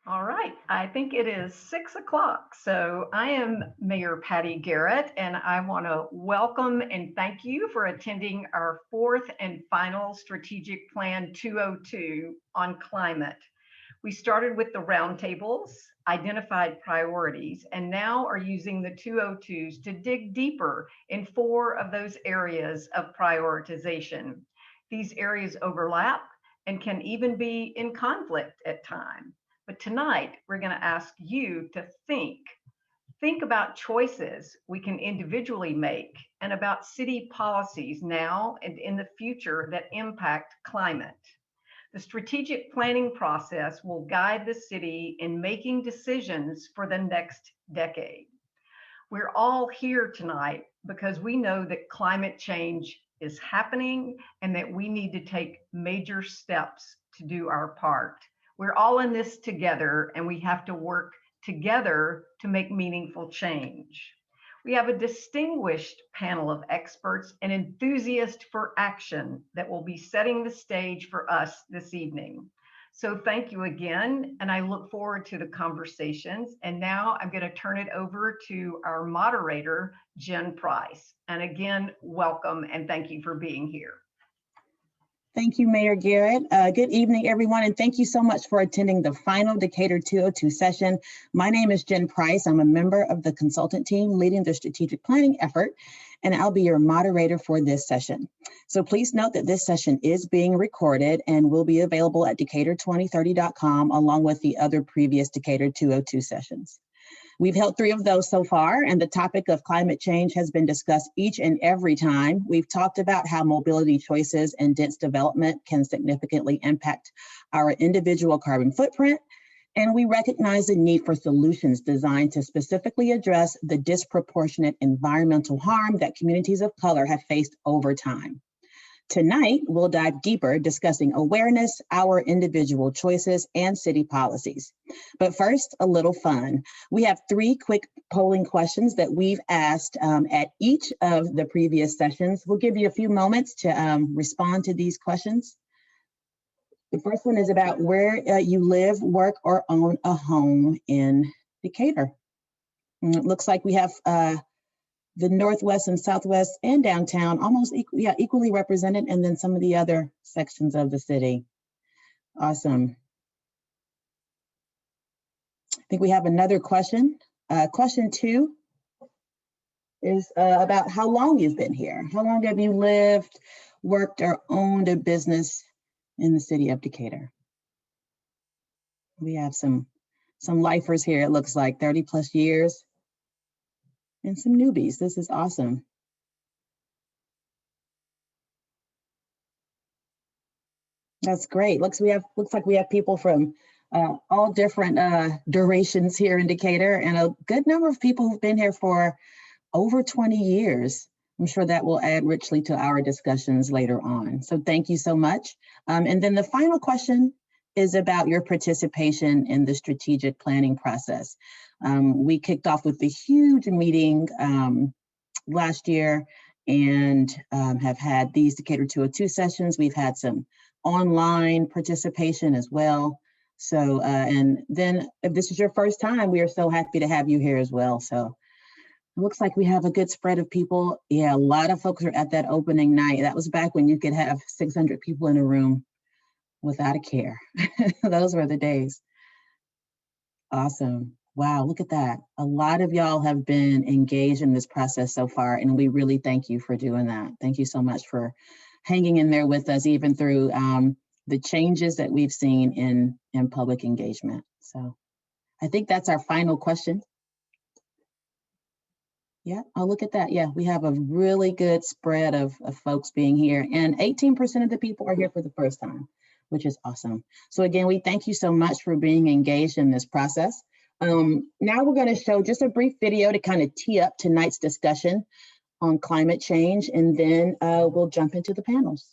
All right, I think it is 6 o'clock. So I am Mayor Patty Garrett, and I want to welcome and thank you for attending our fourth and final Strategic Plan 202 on climate. We started with the roundtables, identified priorities, and now are using the 202s to dig deeper in four of those areas of prioritization. These areas overlap and can even be in conflict at times. But tonight, we're going to ask you to think about choices we can individually make and about city policies now and in the future that impact climate. The strategic planning process will guide the city in making decisions for the next decade. We're all here tonight because we know that climate change is happening and that we need to take major steps to do our part. We're all in this together, and we have to work together to make meaningful change. We have a distinguished panel of experts and enthusiasts for action that will be setting the stage for us this evening. So thank you again, and I look forward to the conversations. And now I'm going to turn it over to our moderator, Jen Price. And again, welcome and thank you for being here. Thank you, Mayor Garrett. Good evening, everyone, and thank you so much for attending the final Decatur 202 session. My name is Jen Price. I'm a member of the consultant team leading the strategic planning effort, and I'll be your moderator for this session. So please note that this session is being recorded and will be available at decatur2030.com along with the other previous Decatur 202 sessions. We've held 3 of those so far, and the topic of climate change has been discussed each and every time. We've talked about how mobility choices and dense development can significantly impact our individual carbon footprint, and we recognize the need for solutions designed to specifically address the disproportionate environmental harm that communities of color have faced over time. Tonight, we'll dive deeper discussing awareness, our individual choices, and city policies. But first, a little fun. We have 3 quick polling questions that we've asked at each of the previous sessions. We'll give you a few moments to respond to these questions. The first one is about where you live, work, or own a home in Decatur. And it looks like we have the Northwest and Southwest and downtown almost equally represented, and then some of the other sections of the city. Awesome. I think we have another question. Question 2 is about how long you've been here. How long have you lived, worked, or owned a business in the city of Decatur? We have some lifers here, it looks like 30 plus years. And some newbies. This is awesome. That's great. Looks like we have people from all different durations here in Decatur, and a good number of people who've been here for over 20 years. I'm sure that will add richly to our discussions later on. So thank you so much. And then the final question is about your participation in the strategic planning process. We kicked off with the huge meeting last year and have had these Decatur 202 sessions. We've had some online participation as well. So, and then if this is your first time, we are so happy to have you here as well. So it looks like we have a good spread of people. Yeah, a lot of folks are at that opening night. That was back when you could have 600 people in a room without a care. Those were the days. Awesome. Wow, look at that. A lot of y'all have been engaged in this process so far, and we really thank you for doing that. Thank you so much for hanging in there with us, even through the changes that we've seen in public engagement. So I think that's our final question. Yeah, oh, look at that. Yeah, we have a really good spread of folks being here, and 18% of the people are here for the first time, which is awesome. So again, we thank you so much for being engaged in this process. Now we're going to show just a brief video to kind of tee up tonight's discussion on climate change, and then we'll jump into the panels.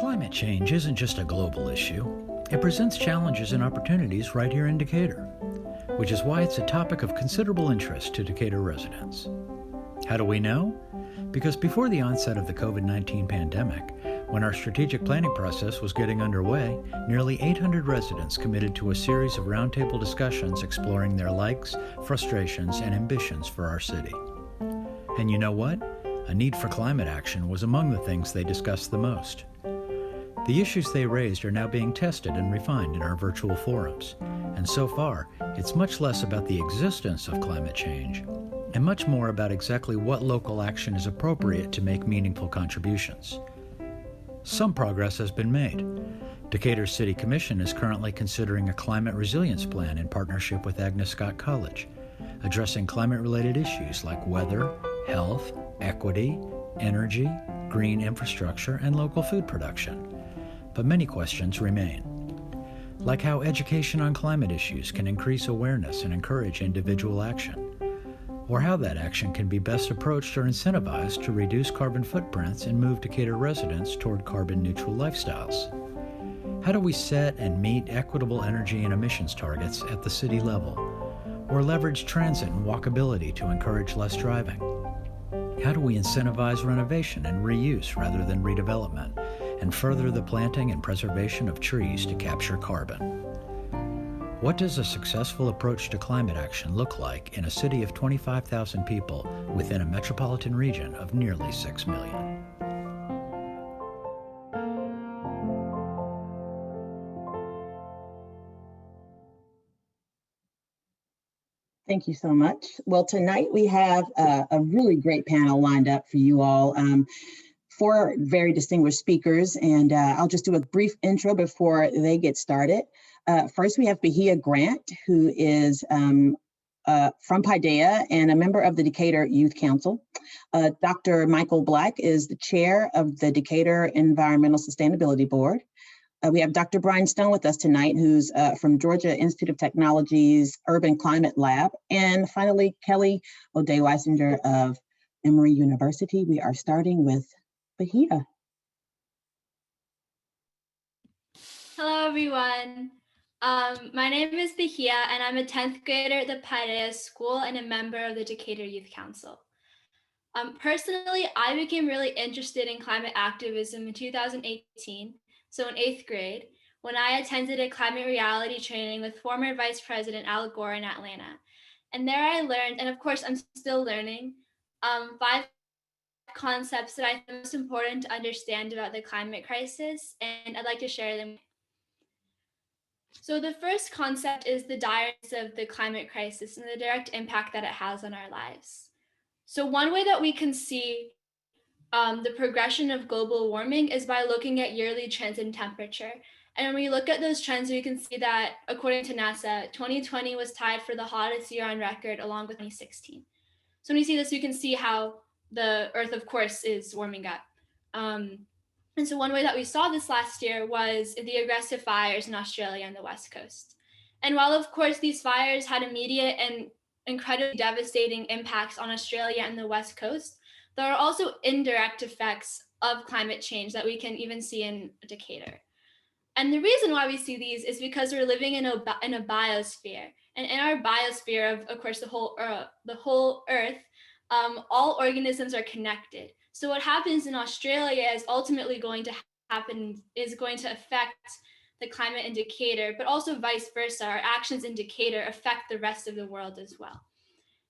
Climate change isn't just a global issue. It presents challenges and opportunities right here in Decatur. which is why it's a topic of considerable interest to Decatur residents. How do we know? Because before the onset of the COVID-19 pandemic, when our strategic planning process was getting underway, nearly 800 residents committed to a series of roundtable discussions exploring their likes, frustrations, and ambitions for our city. And you know what? A need for climate action was among the things they discussed the most. The issues they raised are now being tested and refined in our virtual forums, and so far, it's much less about the existence of climate change and much more about exactly what local action is appropriate to make meaningful contributions. Some progress has been made. Decatur City Commission is currently considering a climate resilience plan in partnership with Agnes Scott College, addressing climate-related issues like weather, health, equity, energy, green infrastructure, and local food production. But many questions remain, like how education on climate issues can increase awareness and encourage individual action, or how that action can be best approached or incentivized to reduce carbon footprints and move Decatur residents toward carbon-neutral lifestyles. How do we set and meet equitable energy and emissions targets at the city level, or leverage transit and walkability to encourage less driving? How do we incentivize renovation and reuse rather than redevelopment, and further the planting and preservation of trees to capture carbon? What does a successful approach to climate action look like in a city of 25,000 people within a metropolitan region of nearly 6 million? Thank you so much. Well, tonight we have a really great panel lined up for you all. Four very distinguished speakers, and I'll just do a brief intro before they get started. First, we have Bahia Grant, who is from Paideia and a member of the Decatur Youth Council. Dr. Michael Black is the chair of the Decatur Environmental Sustainability Board. We have Dr. Brian Stone with us tonight, who's from Georgia Institute of Technology's Urban Climate Lab. And finally, Kelly O'Day Wassinger of Emory University. We are starting with Bahia. Hello, everyone. My name is Bahia, and I'm a 10th grader at the Paideia School and a member of the Decatur Youth Council. Personally, I became really interested in climate activism in 2018, so in 8th grade, when I attended a climate reality training with former Vice President Al Gore in Atlanta. And there I learned, and of course I'm still learning, 5 concepts that I think are most important to understand about the climate crisis, and I'd like to share them. So the first concept is the Diaries of the climate crisis and the direct impact that it has on our lives. So one way that we can see the progression of global warming is by looking at yearly trends in temperature. And when we look at those trends, we can see that according to NASA, 2020 was tied for the hottest year on record along with 2016. So when we see this, you can see how the Earth, of course, is warming up. And so one way that we saw this last year was the aggressive fires in Australia and the West Coast. And while, of course, these fires had immediate and incredibly devastating impacts on Australia and the West Coast, there are also indirect effects of climate change that we can even see in Decatur. And the reason why we see these is because we're living in a biosphere. And in our biosphere of course, the whole Earth, all organisms are connected. So what happens in Australia is ultimately going to affect the climate in Decatur, but also vice versa. Our actions in Decatur affect the rest of the world as well.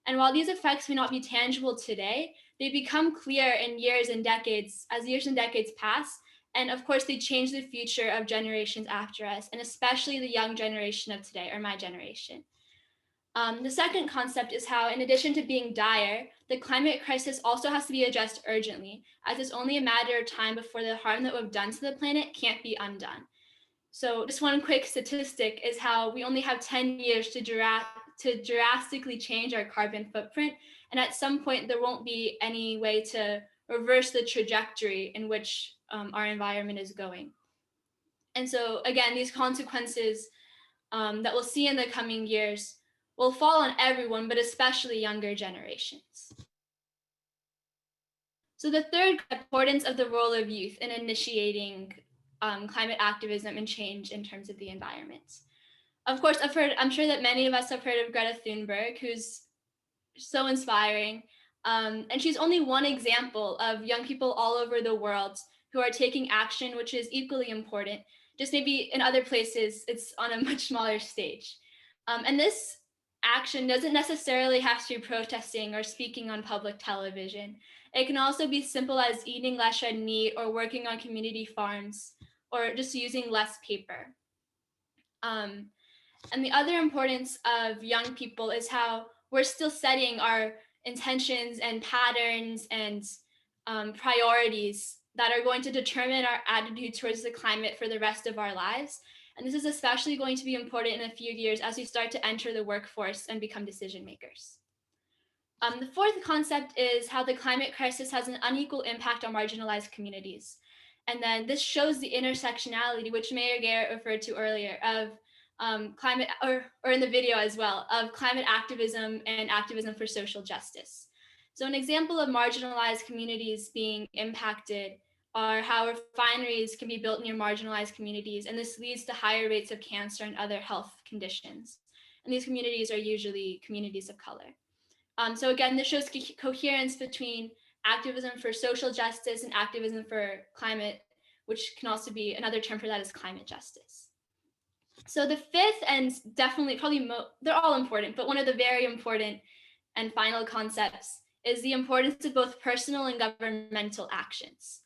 And while these effects may not be tangible today, they become clear in years and decades, as years and decades pass. And of course, they change the future of generations after us, and especially the young generation of today, or my generation. The second concept is how, in addition to being dire, the climate crisis also has to be addressed urgently, as it's only a matter of time before the harm that we've done to the planet can't be undone. So just one quick statistic is how we only have 10 years to drastically change our carbon footprint. And at some point, there won't be any way to reverse the trajectory in which our environment is going. And so again, these consequences that we'll see in the coming years will fall on everyone, but especially younger generations. So the third, importance of the role of youth in initiating climate activism and change in terms of the environment. Of course, I'm sure that many of us have heard of Greta Thunberg, who's so inspiring. And she's only one example of young people all over the world who are taking action, which is equally important. Just maybe in other places, it's on a much smaller stage. And this action doesn't necessarily have to be protesting or speaking on public television. It can also be simple as eating less red meat or working on community farms or just using less paper. And the other importance of young people is how we're still setting our intentions and patterns and priorities that are going to determine our attitude towards the climate for the rest of our lives. And this is especially going to be important in a few years as we start to enter the workforce and become decision makers. The fourth concept is how the climate crisis has an unequal impact on marginalized communities. And then this shows the intersectionality, which Mayor Garrett referred to earlier, of climate, or in the video as well, of climate activism and activism for social justice. So an example of marginalized communities being impacted are how refineries can be built near marginalized communities, and this leads to higher rates of cancer and other health conditions. And these communities are usually communities of color. So again, this shows coherence between activism for social justice and activism for climate, which can also be another term for that is climate justice. So the fifth, and definitely probably they're all important, but one of the very important and final concepts is the importance of both personal and governmental actions.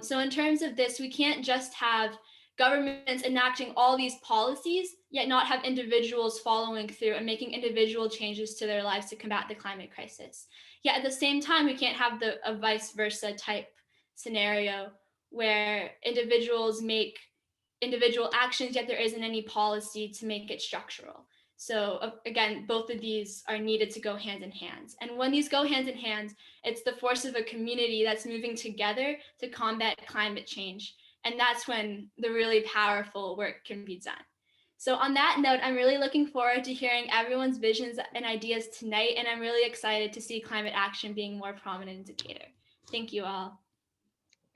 So in terms of this, we can't just have governments enacting all these policies, yet not have individuals following through and making individual changes to their lives to combat the climate crisis. Yet at the same time, we can't have a vice versa type scenario where individuals make individual actions, yet there isn't any policy to make it structural. So again, both of these are needed to go hand in hand. And when these go hand in hand, it's the force of a community that's moving together to combat climate change. And that's when the really powerful work can be done. So on that note, I'm really looking forward to hearing everyone's visions and ideas tonight. And I'm really excited to see climate action being more prominent in Decatur. Thank you all.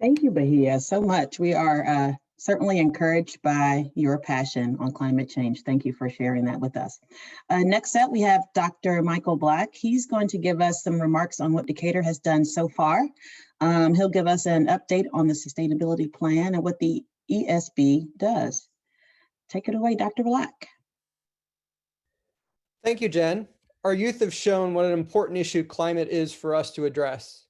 Thank you, Bahia, so much. We are certainly encouraged by your passion on climate change. Thank you for sharing that with us. Next up, we have Dr. Michael Black. He's going to give us some remarks on what Decatur has done so far. He'll give us an update on the sustainability plan and what the ESB does. Take it away, Dr. Black. Thank you, Jen. Our youth have shown what an important issue climate is for us to address.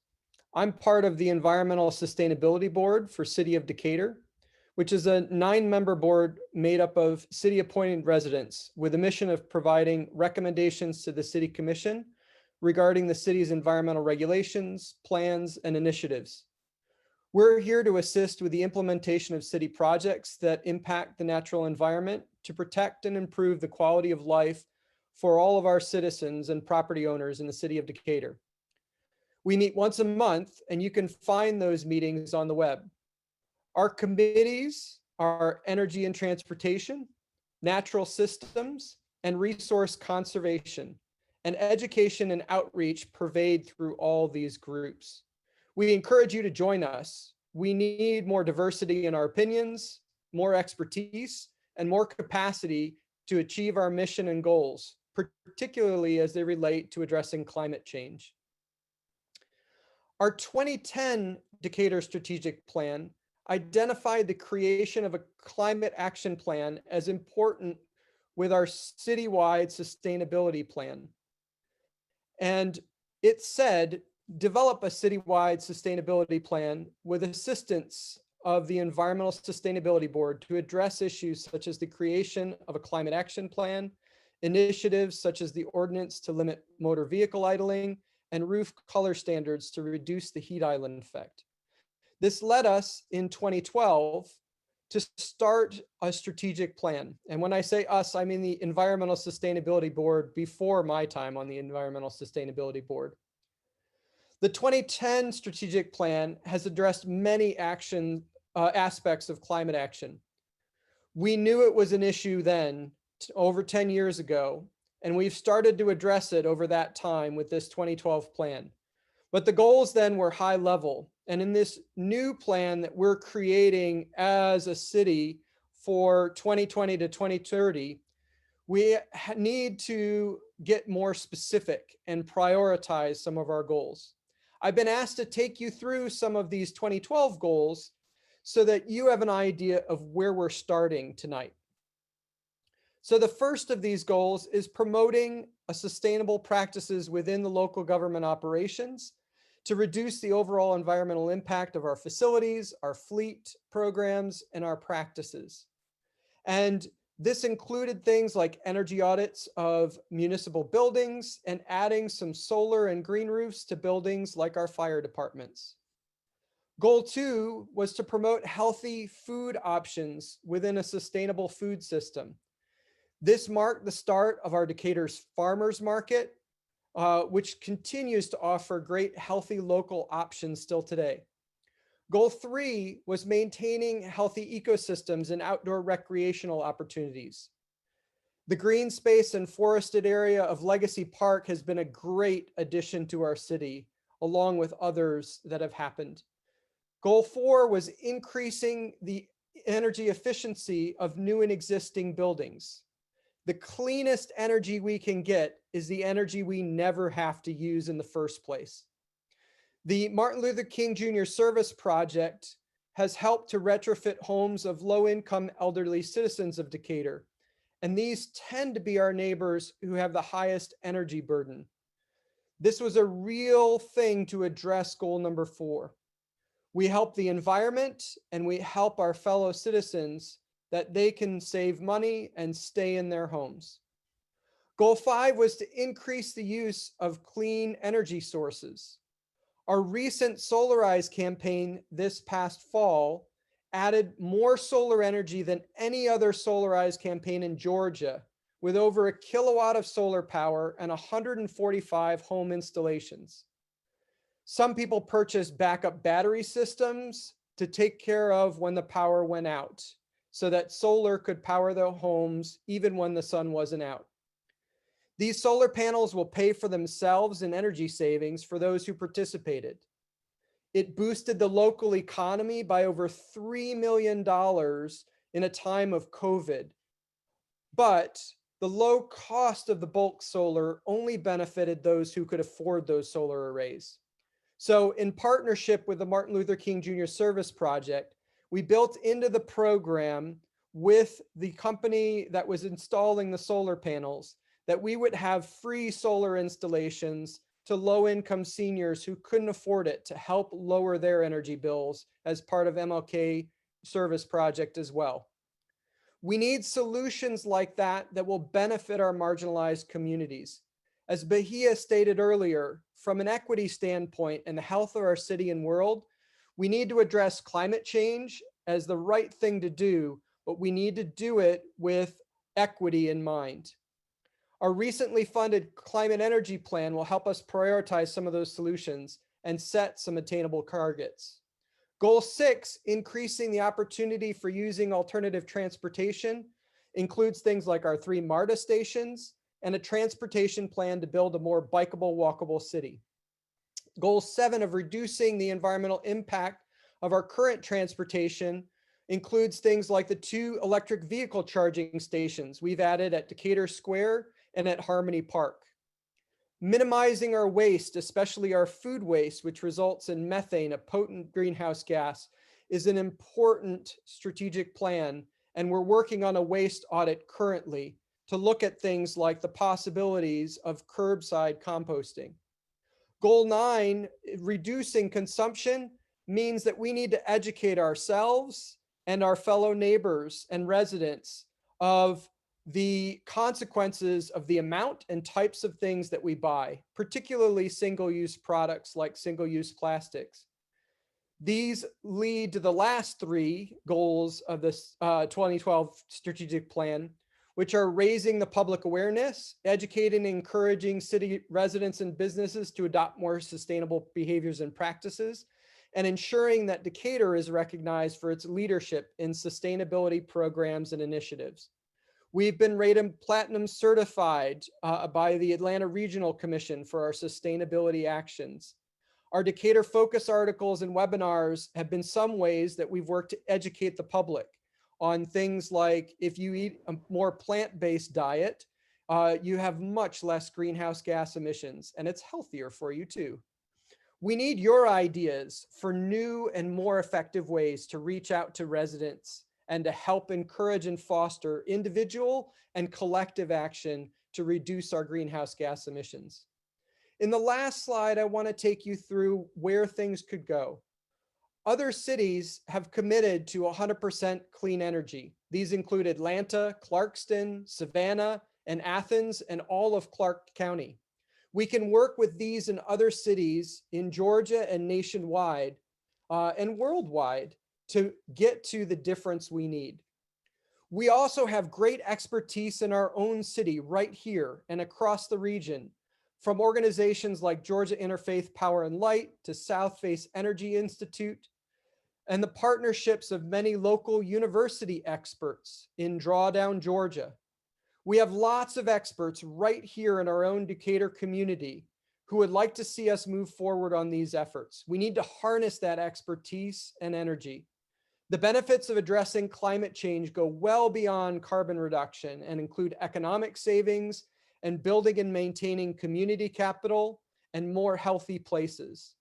I'm part of the Environmental Sustainability Board for City of Decatur, which is a 9-member board made up of city-appointed residents with a mission of providing recommendations to the City Commission regarding the city's environmental regulations, plans, and initiatives. We're here to assist with the implementation of city projects that impact the natural environment to protect and improve the quality of life for all of our citizens and property owners in the City of Decatur. We meet once a month, and you can find those meetings on the web. Our committees are energy and transportation, natural systems, and resource conservation, and education and outreach pervade through all these groups. We encourage you to join us. We need more diversity in our opinions, more expertise, and more capacity to achieve our mission and goals, particularly as they relate to addressing climate change. Our 2010 Decatur Strategic Plan identified the creation of a climate action plan as important with our citywide sustainability plan. And it said, develop a citywide sustainability plan with assistance of the Environmental Sustainability Board to address issues such as the creation of a climate action plan, initiatives such as the ordinance to limit motor vehicle idling, and roof color standards to reduce the heat island effect. This led us in 2012 to start a strategic plan. And when I say us, I mean the Environmental Sustainability Board before my time on the Environmental Sustainability Board. The 2010 strategic plan has addressed many aspects of climate action. We knew it was an issue then, over 10 years ago, and we've started to address it over that time with this 2012 plan. But the goals then were high level. And in this new plan that we're creating as a city for 2020 to 2030, we need to get more specific and prioritize some of our goals. I've been asked to take you through some of these 2012 goals so that you have an idea of where we're starting tonight. So the first of these goals is promoting sustainable practices within the local government operations to reduce the overall environmental impact of our facilities, our fleet programs, and our practices. And this included things like energy audits of municipal buildings and adding some solar and green roofs to buildings like our fire departments. Goal 2 was to promote healthy food options within a sustainable food system. This marked the start of our Decatur's Farmers Market, which continues to offer great healthy local options still today. Goal 3 was maintaining healthy ecosystems and outdoor recreational opportunities. The green space and forested area of Legacy Park has been a great addition to our city, along with others that have happened. Goal 4 was increasing the energy efficiency of new and existing buildings. The cleanest energy we can get is the energy we never have to use in the first place. The Martin Luther King Jr. Service Project has helped to retrofit homes of low-income elderly citizens of Decatur, and these tend to be our neighbors who have the highest energy burden. This was a real thing to address goal number 4. We help the environment and we help our fellow citizens that they can save money and stay in their homes. Goal 5 was to increase the use of clean energy sources. Our recent Solarize campaign this past fall added more solar energy than any other Solarize campaign in Georgia, with over 1 kilowatt of solar power and 145 home installations. Some people purchased backup battery systems to take care of when the power went out, so that solar could power their homes even when the sun wasn't out. These solar panels will pay for themselves in energy savings for those who participated. It boosted the local economy by over $3 million in a time of COVID. But the low cost of the bulk solar only benefited those who could afford those solar arrays. So in partnership with the Martin Luther King Jr. Service Project, we built into the program with the company that was installing the solar panels that we would have free solar installations to low-income seniors who couldn't afford it to help lower their energy bills as part of MLK Service Project as well. We need solutions like that that will benefit our marginalized communities. As Bahia stated earlier, from an equity standpoint and the health of our city and world, we need to address climate change as the right thing to do, but we need to do it with equity in mind. Our recently funded climate energy plan will help us prioritize some of those solutions and set some attainable targets. Goal 6, increasing the opportunity for using alternative transportation, includes things like our 3 MARTA stations and a transportation plan to build a more bikeable, walkable city. Goal 7 of reducing the environmental impact of our current transportation includes things like the 2 electric vehicle charging stations we've added at Decatur Square and at Harmony Park. Minimizing our waste, especially our food waste, which results in methane, a potent greenhouse gas, is an important strategic plan, and we're working on a waste audit currently to look at things like the possibilities of curbside composting. Goal 9, reducing consumption, means that we need to educate ourselves and our fellow neighbors and residents of the consequences of the amount and types of things that we buy, particularly single-use products like single-use plastics. These lead to the last 3 goals of this 2012 strategic plan, which are raising the public awareness, educating and encouraging city residents and businesses to adopt more sustainable behaviors and practices, and ensuring that Decatur is recognized for its leadership in sustainability programs and initiatives. We've been rated platinum certified by the Atlanta Regional Commission for our sustainability actions. Our Decatur focus articles and webinars have been some ways that we've worked to educate the public on things like if you eat a more plant-based diet, you have much less greenhouse gas emissions, and it's healthier for you too. We need your ideas for new and more effective ways to reach out to residents and to help encourage and foster individual and collective action to reduce our greenhouse gas emissions. In the last slide, I want to take you through where things could go. Other cities have committed to 100% clean energy. These include Atlanta, Clarkston, Savannah, and Athens, and all of Clark County. We can work with these and other cities in Georgia and nationwide and worldwide to get to the difference we need. We also have great expertise in our own city right here and across the region, from organizations like Georgia Interfaith Power and Light to South Face Energy Institute, and the partnerships of many local university experts in Drawdown, Georgia. We have lots of experts right here in our own Decatur community who would like to see us move forward on these efforts. We need to harness that expertise and energy. The benefits of addressing climate change go well beyond carbon reduction and include economic savings and building and maintaining community capital and more healthy places.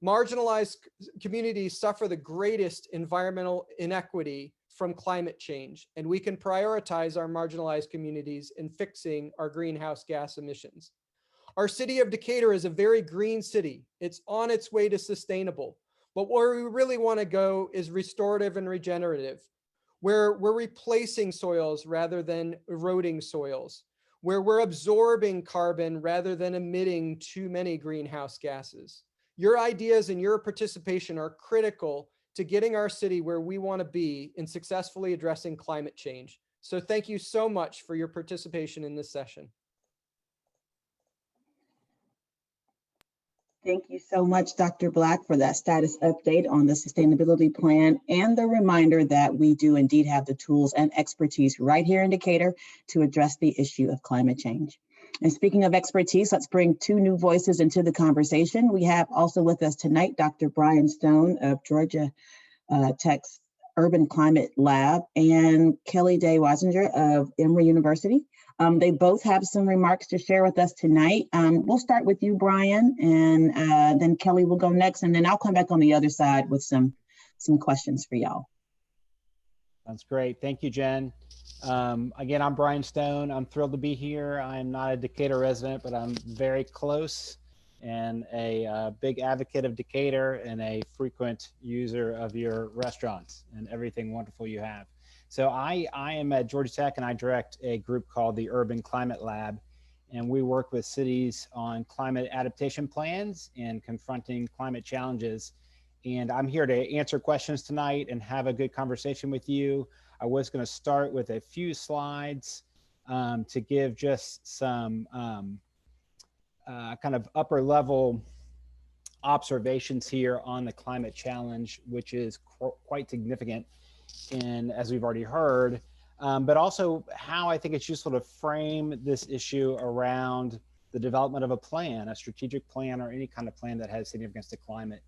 Marginalized communities suffer the greatest environmental inequity from climate change, and we can prioritize our marginalized communities in fixing our greenhouse gas emissions. Our city of Decatur is a very green city. It's on its way to sustainable, but where we really want to go is restorative and regenerative, where we're replacing soils rather than eroding soils, where we're absorbing carbon rather than emitting too many greenhouse gases. Your ideas and your participation are critical to getting our city where we want to be in successfully addressing climate change. So thank you so much for your participation in this session. Thank you so much, Dr. Black, for that status update on the sustainability plan and the reminder that we do indeed have the tools and expertise right here in Decatur to address the issue of climate change. And speaking of expertise, let's bring two new voices into the conversation. We have also with us tonight, Dr. Brian Stone of Georgia Tech's Urban Climate Lab and Kelly Day Wassinger of Emory University. They both have some remarks to share with us tonight. We'll start with you, Brian, and then Kelly will go next, and then I'll come back on the other side with some questions for y'all. Sounds great. Thank you, Jen. Again, I'm Brian Stone. I'm thrilled to be here. I'm not a Decatur resident, but I'm very close and a big advocate of Decatur and a frequent user of your restaurants and everything wonderful you have. So I am at Georgia Tech, and I direct a group called the Urban Climate Lab, and we work with cities on climate adaptation plans and confronting climate challenges. And I'm here to answer questions tonight and have a good conversation with you. I was going to start with a few slides to give just some kind of upper level observations here on the climate challenge, which is quite significant. And as we've already heard, but also how I think it's useful to frame this issue around the development of a plan, a strategic plan, or any kind of plan that has significance to climate.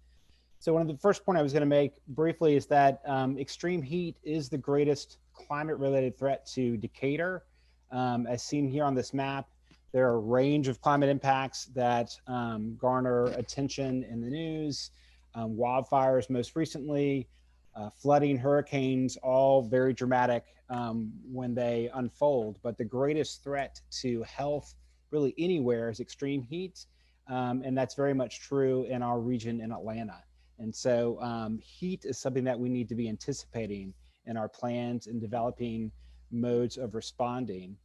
So one of the first point I was going to make briefly is that extreme heat is the greatest climate-related threat to Decatur. As seen here on this map, there are a range of climate impacts that garner attention in the news, wildfires most recently, flooding, hurricanes, all very dramatic when they unfold. But the greatest threat to health really anywhere is extreme heat. And that's very much true in our region in Atlanta. And so heat is something that we need to be anticipating in our plans and developing modes of responding.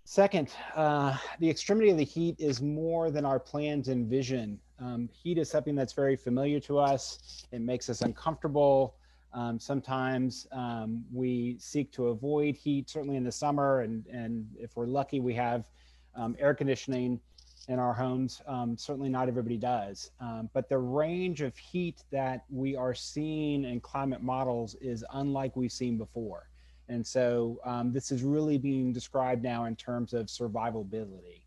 Second, the extremity of the heat is more than our plans envision. Heat is something that's very familiar to us. It makes us uncomfortable. Sometimes we seek to avoid heat, certainly in the summer, and if we're lucky, we have air conditioning in our homes. Certainly not everybody does. But the range of heat that we are seeing in climate models is unlike we've seen before. And so this is really being described now in terms of survivability.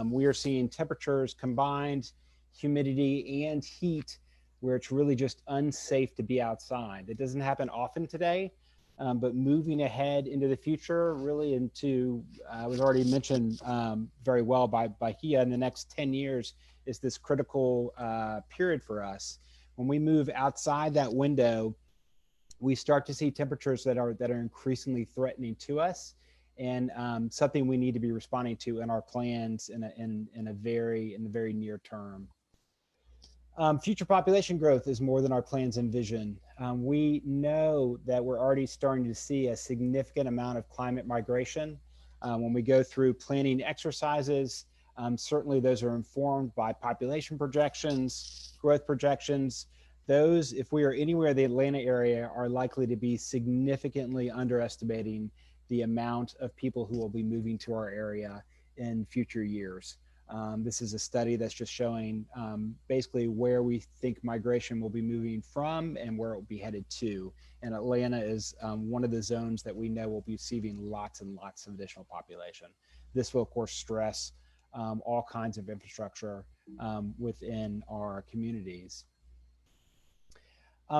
We are seeing temperatures combined, humidity and heat where it's really just unsafe to be outside. It doesn't happen often today, but moving ahead into the future, really into, was already mentioned very well by Hia, in the next 10 years is this critical period for us. When we move outside that window, we start to see temperatures that are increasingly threatening to us, and something we need to be responding to in our plans in the very near term. Future population growth is more than our plans envision. We know that we're already starting to see a significant amount of climate migration. When we go through planning exercises, certainly those are informed by population projections, growth projections. Those, if we are anywhere in the Atlanta area, are likely to be significantly underestimating the amount of people who will be moving to our area in future years. This is a study that's just showing basically where we think migration will be moving from and where it will be headed to. And Atlanta is one of the zones that we know will be receiving lots and lots of additional population. This will, of course, stress all kinds of infrastructure within our communities.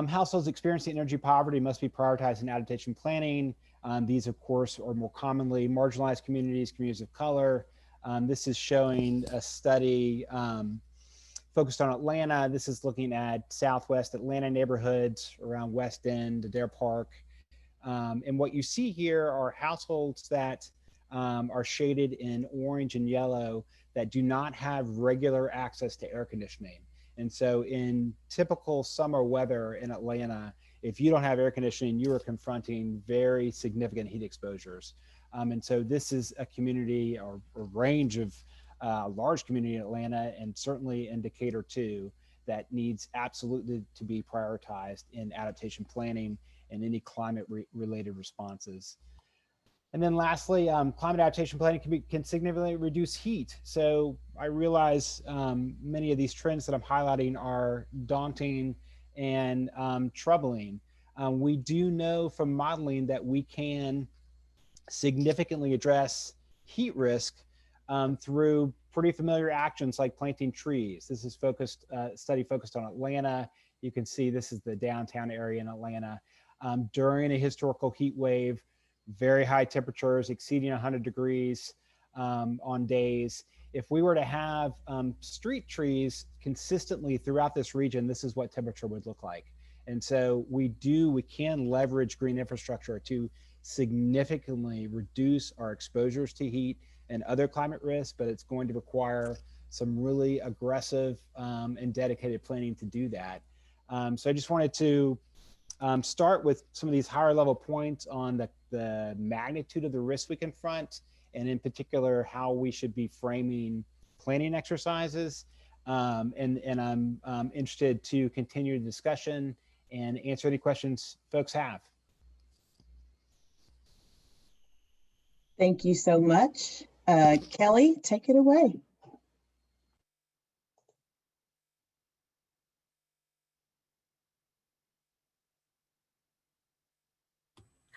Households experiencing energy poverty must be prioritized in adaptation planning. These, of course, are more commonly marginalized communities, communities of color. This is showing a study focused on Atlanta. This is looking at Southwest Atlanta neighborhoods around West End, Adair Park. And what you see here are households that are shaded in orange and yellow that do not have regular access to air conditioning. And so in typical summer weather in Atlanta, if you don't have air conditioning, you are confronting very significant heat exposures. And so this is a community or a range of large community in Atlanta, and certainly in Decatur too, that needs absolutely to be prioritized in adaptation planning and any climate related responses. And then lastly, climate adaptation planning can significantly reduce heat. So I realize many of these trends that I'm highlighting are daunting and troubling. We do know from modeling that we can significantly address heat risk through pretty familiar actions like planting trees. This is study focused on Atlanta. You can see this is the downtown area in Atlanta. During a historical heat wave, very high temperatures exceeding 100 degrees on days. If we were to have street trees consistently throughout this region, this is what temperature would look like. And so we can leverage green infrastructure to significantly reduce our exposures to heat and other climate risks, but it's going to require some really aggressive and dedicated planning to do that. So I just wanted to start with some of these higher level points on the magnitude of the risks we confront, and in particular, how we should be framing planning exercises. And I'm interested to continue the discussion and answer any questions folks have. Thank you so much. Kelly, take it away.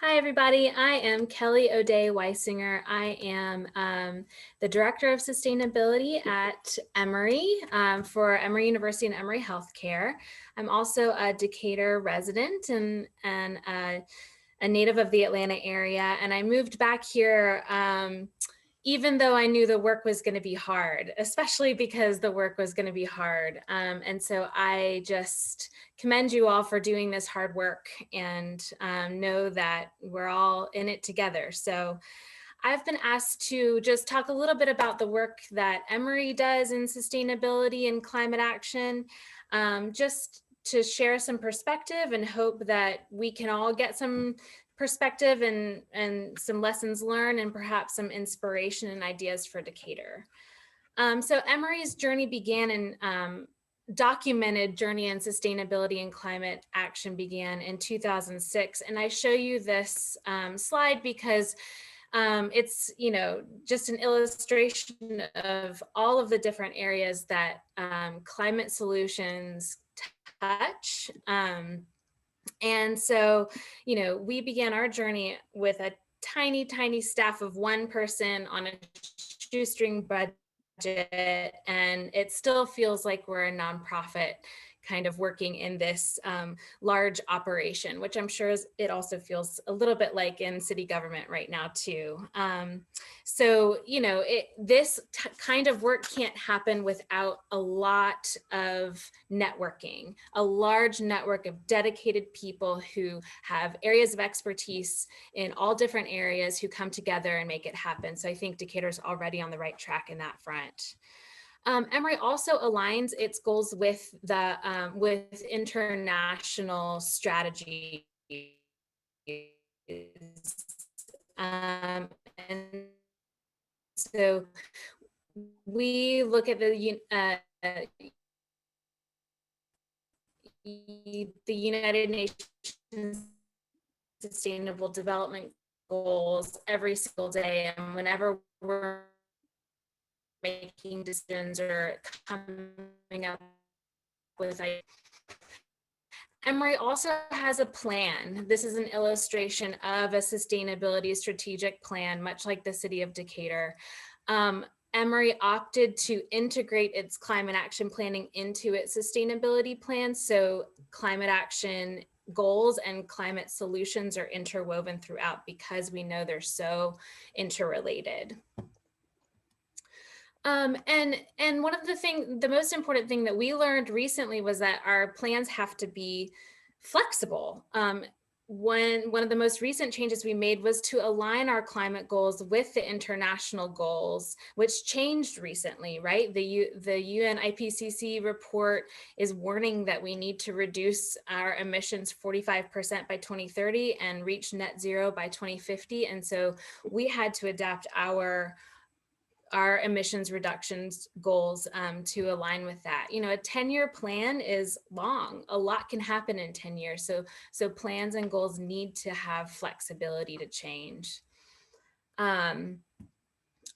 Hi, everybody. I am Kelly O'Day Wassinger. I am the Director of Sustainability at Emory for Emory University and Emory Healthcare. I'm also a Decatur resident and a native of the Atlanta area. And I moved back here even though I knew the work was going to be hard, especially because the work was going to be hard. And so I just commend you all for doing this hard work, and know that we're all in it together. So I've been asked to just talk a little bit about the work that Emory does in sustainability and climate action, just to share some perspective and hope that we can all get some perspective and some lessons learned, and perhaps some inspiration and ideas for Decatur. So Emory's journey began in documented journey in sustainability and climate action began in 2006. And I show you this slide because it's, just an illustration of all of the different areas that climate solutions touch. And so, we began our journey with a tiny, tiny staff of one person on a shoestring budget, and it still feels like we're a nonprofit kind of working in this large operation, which I'm sure it also feels a little bit like in city government right now too. So, you know, this kind of work can't happen without a lot of networking, a large network of dedicated people who have areas of expertise in all different areas who come together and make it happen. So I think Decatur's already on the right track in that front. Emory also aligns its goals with the with international strategy. And so we look at the United Nations Sustainable Development Goals every single day, and whenever we're making decisions or coming up with ideas. Emory also has a plan. This is an illustration of a sustainability strategic plan, much like the city of Decatur. Emory opted to integrate its climate action planning into its sustainability plan. So climate action goals and climate solutions are interwoven throughout because we know they're so interrelated. And one of the most important thing that we learned recently was that our plans have to be flexible. One of the most recent changes we made was to align our climate goals with the international goals, which changed recently, right? The UN IPCC report is warning that we need to reduce our emissions 45% by 2030 and reach net zero by 2050. And so we had to adapt our emissions reductions goals to align with that. You know, a 10-year plan is long. A lot can happen in 10 years. So plans and goals need to have flexibility to change. And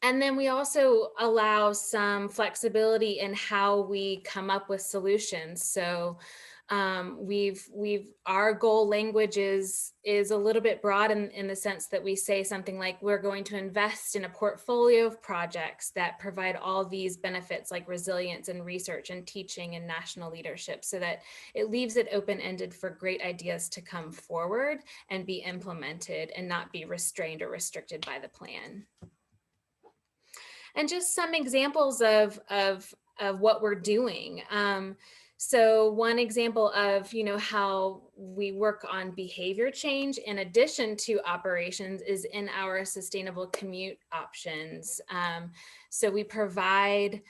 then we also allow some flexibility in how we come up with solutions. So our goal language is a little bit broad in the sense that we say something like, we're going to invest in a portfolio of projects that provide all these benefits like resilience and research and teaching and national leadership, so that it leaves it open-ended for great ideas to come forward and be implemented and not be restrained or restricted by the plan. And just some examples of what we're doing. So one example of, you know, how we work on behavior change in addition to operations is in our sustainable commute options. So we provide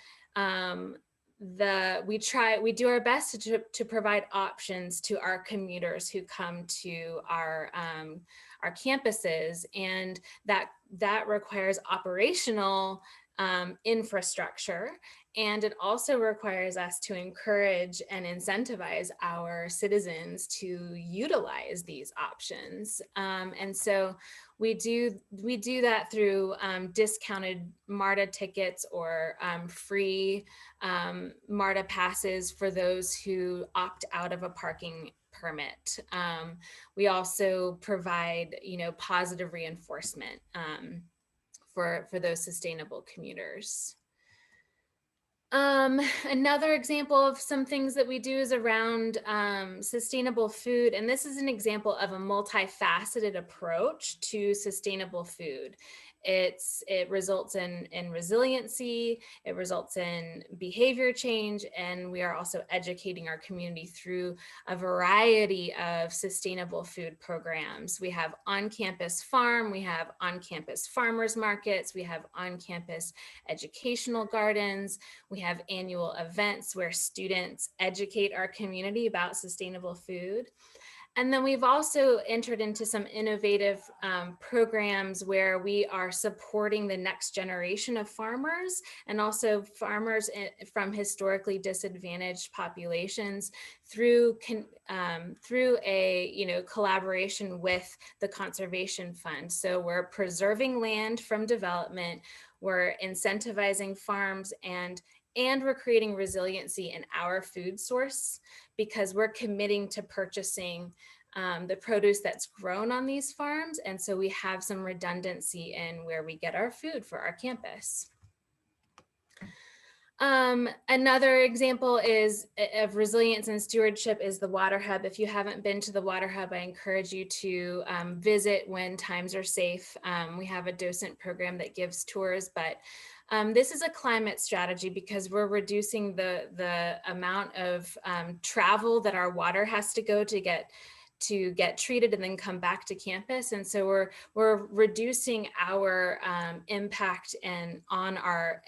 we do our best to provide options to our commuters who come to our campuses, and that requires operational infrastructure, and it also requires us to encourage and incentivize our citizens to utilize these options. And so we do that through discounted MARTA tickets or free MARTA passes for those who opt out of a parking permit. We also provide, you know, positive reinforcement for those sustainable commuters. Another example of some things that we do is around sustainable food. And this is an example of a multifaceted approach to sustainable food. It results in resiliency, it results in behavior change, and we are also educating our community through a variety of sustainable food programs. We have on-campus farm, we have on-campus farmers markets, we have on-campus educational gardens, we have annual events where students educate our community about sustainable food. And then we've also entered into some innovative programs where we are supporting the next generation of farmers, and also farmers from historically disadvantaged populations through a, you know, collaboration with the Conservation Fund. So we're preserving land from development, we're incentivizing farms, and we're creating resiliency in our food source, because we're committing to purchasing the produce that's grown on these farms. And so we have some redundancy in where we get our food for our campus. Another example of resilience and stewardship is the Water Hub. If you haven't been to the Water Hub, I encourage you to visit when times are safe. We have a docent program that gives tours, but this is a climate strategy because we're reducing the amount of travel that our water has to go to get treated and then come back to campus. And so we're reducing our impact on our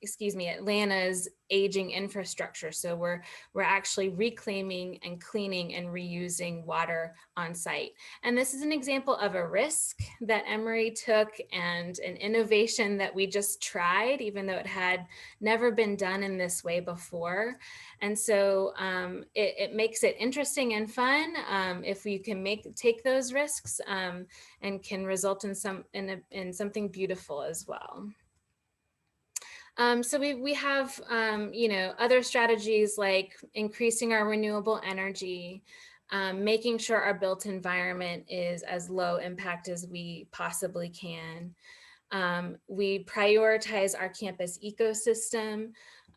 Atlanta's aging infrastructure. So we're actually reclaiming and cleaning and reusing water on site. And this is an example of a risk that Emory took and an innovation that we just tried, even though it had never been done in this way before. And so it makes it interesting and fun if we can take those risks and can result in something beautiful as well. So we have other strategies like increasing our renewable energy, making sure our built environment is as low impact as we possibly can. We prioritize our campus ecosystem.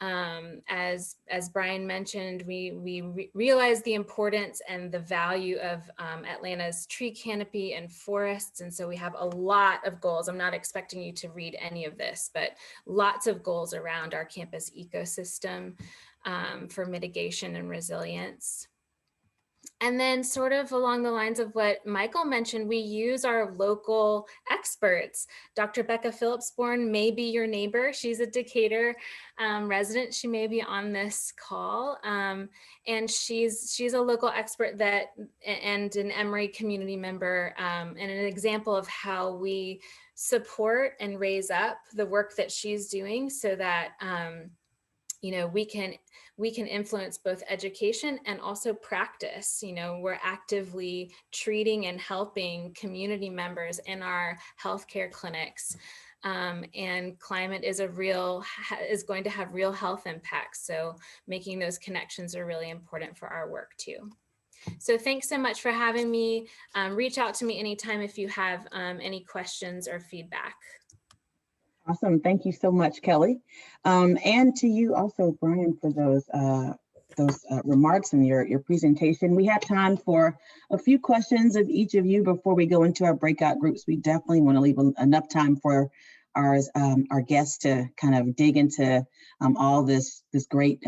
As Brian mentioned, we realize the importance and the value of Atlanta's tree canopy and forests. And so we have a lot of goals. I'm not expecting you to read any of this, but lots of goals around our campus ecosystem for mitigation and resilience. And then sort of along the lines of what Michael mentioned, we use our local experts. Dr. Becca Phillipsborn may be your neighbor. She's a Decatur resident. She may be on this call. And she's a local expert and an Emory community member and an example of how we support and raise up the work that she's doing so that we can influence both education and also practice. We're actively treating and helping community members in our healthcare clinics. And climate is going to have real health impacts. So making those connections are really important for our work too. So thanks so much for having me. Reach out to me anytime if you have any questions or feedback. Awesome. Thank you so much, Kelly. And to you also, Brian, for those remarks and your presentation. We have time for a few questions of each of you before we go into our breakout groups. We definitely want to leave enough time for our guests to kind of dig into all this great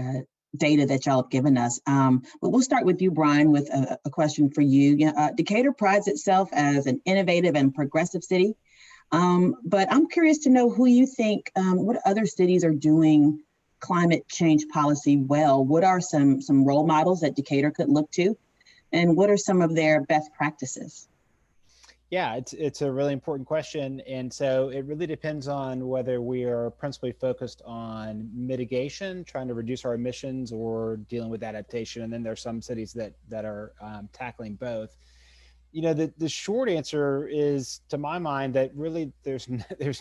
data that y'all have given us. But we'll start with you, Brian, with a question for you. Decatur prides itself as an innovative and progressive city. But I'm curious to know who you think, what other cities are doing climate change policy well? What are some role models that Decatur could look to? And what are some of their best practices? Yeah, it's a really important question. And so it really depends on whether we are principally focused on mitigation, trying to reduce our emissions, or dealing with adaptation. And then there are some cities that are tackling both. The short answer is, to my mind, that really there's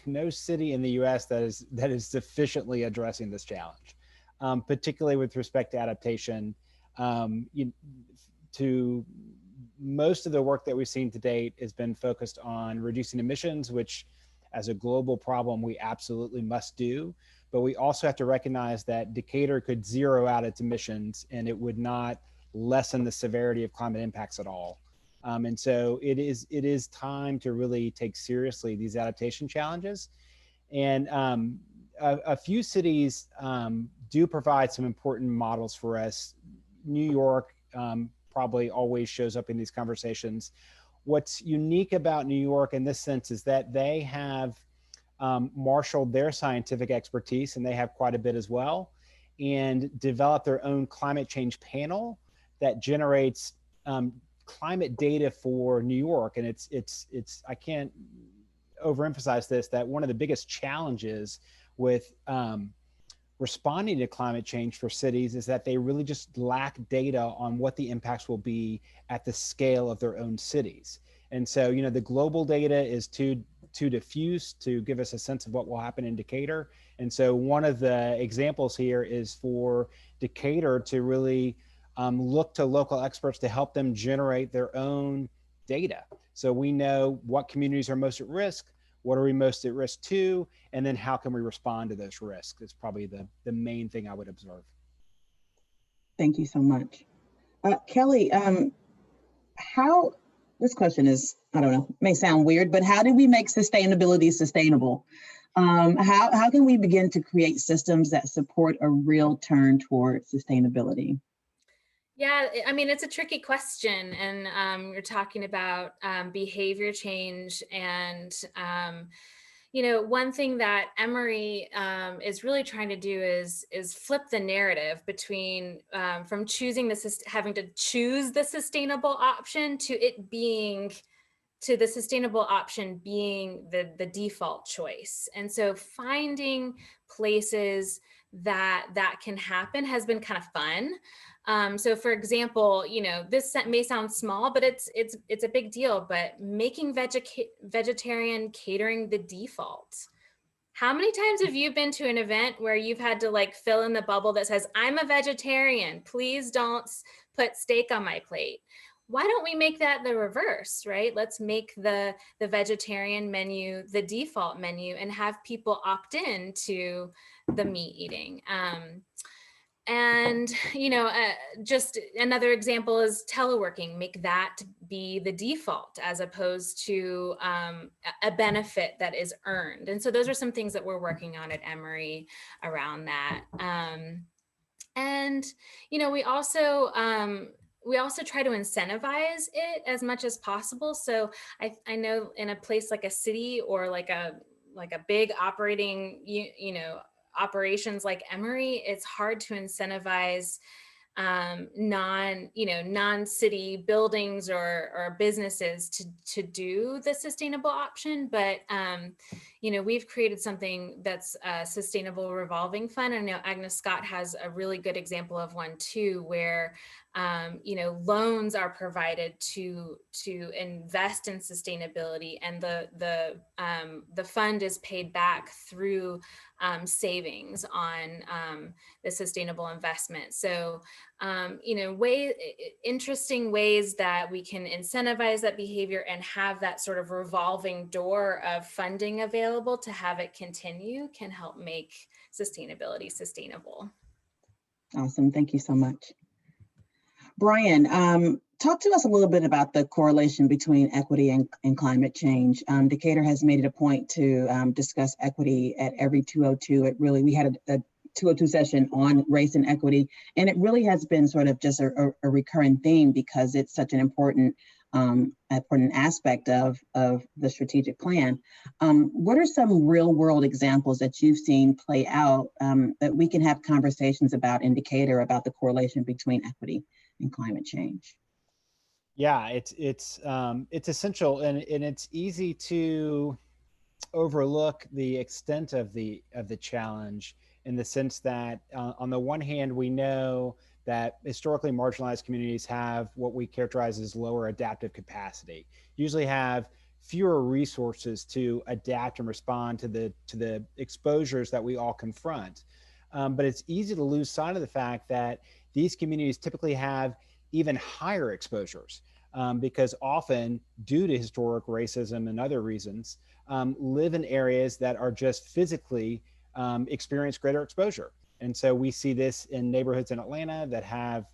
no city in the U.S. that is sufficiently addressing this challenge, particularly with respect to adaptation. To most of the work that we've seen to date has been focused on reducing emissions, which, as a global problem, we absolutely must do. But we also have to recognize that Decatur could zero out its emissions, and it would not lessen the severity of climate impacts at all. And so it is time to really take seriously these adaptation challenges. And a few cities do provide some important models for us. New York probably always shows up in these conversations. What's unique about New York in this sense is that they have marshaled their scientific expertise, and they have quite a bit as well, and developed their own climate change panel that generates climate data for New York. And it's I can't overemphasize this, that one of the biggest challenges with responding to climate change for cities is that they really just lack data on what the impacts will be at the scale of their own cities. And so, the global data is too diffuse to give us a sense of what will happen in Decatur. And so one of the examples here is for Decatur to really look to local experts to help them generate their own data. So we know what communities are most at risk, what are we most at risk to, and then how can we respond to those risks? It's probably the main thing I would observe. Thank you so much. Kelly, how, this question is, I don't know, may sound weird, but how do we make sustainability sustainable? How can we begin to create systems that support a real turn toward sustainability? Yeah, I mean, it's a tricky question. And you're talking about behavior change. And, one thing that Emory is really trying to do is flip the narrative between from having to choose the sustainable option to the sustainable option being the default choice. And so finding places that can happen has been kind of fun. So for example, this may sound small, but it's a big deal, but making vegetarian catering the default. How many times have you been to an event where you've had to like fill in the bubble that says, I'm a vegetarian, please don't put steak on my plate? Why don't we make that the reverse, right? Let's make the vegetarian menu the default menu and have people opt in to the meat eating. Just another example is teleworking. Make that be the default as opposed to a benefit that is earned. And so those are some things that we're working on at Emory around that. We also try to incentivize it as much as possible. So I know in a place like a city or like a big operating, operations like Emory, it's hard to incentivize non-city buildings or businesses to do the sustainable option. But, we've created something that's a sustainable revolving fund. I know Agnes Scott has a really good example of one too, where, loans are provided to invest in sustainability, and the fund is paid back through savings on the sustainable investment. So, interesting ways that we can incentivize that behavior and have that sort of revolving door of funding available to have it continue can help make sustainability sustainable. Awesome, thank you so much. Brian, talk to us a little bit about the correlation between equity and climate change. Decatur has made it a point to discuss equity at every 202. We had a 202 session on race and equity, and it really has been sort of just a recurring theme because it's such an important aspect of the strategic plan. What are some real world examples that you've seen play out that we can have conversations about in Decatur about the correlation between equity and climate change? Yeah, it's essential, and it's easy to overlook the extent of the challenge, in the sense that on the one hand, we know that historically marginalized communities have what we characterize as lower adaptive capacity, usually have fewer resources to adapt and respond to the exposures that we all confront. But it's easy to lose sight of the fact that these communities typically have even higher exposures, because often, due to historic racism and other reasons, live in areas that are just physically experience greater exposure. And so we see this in neighborhoods in Atlanta that have,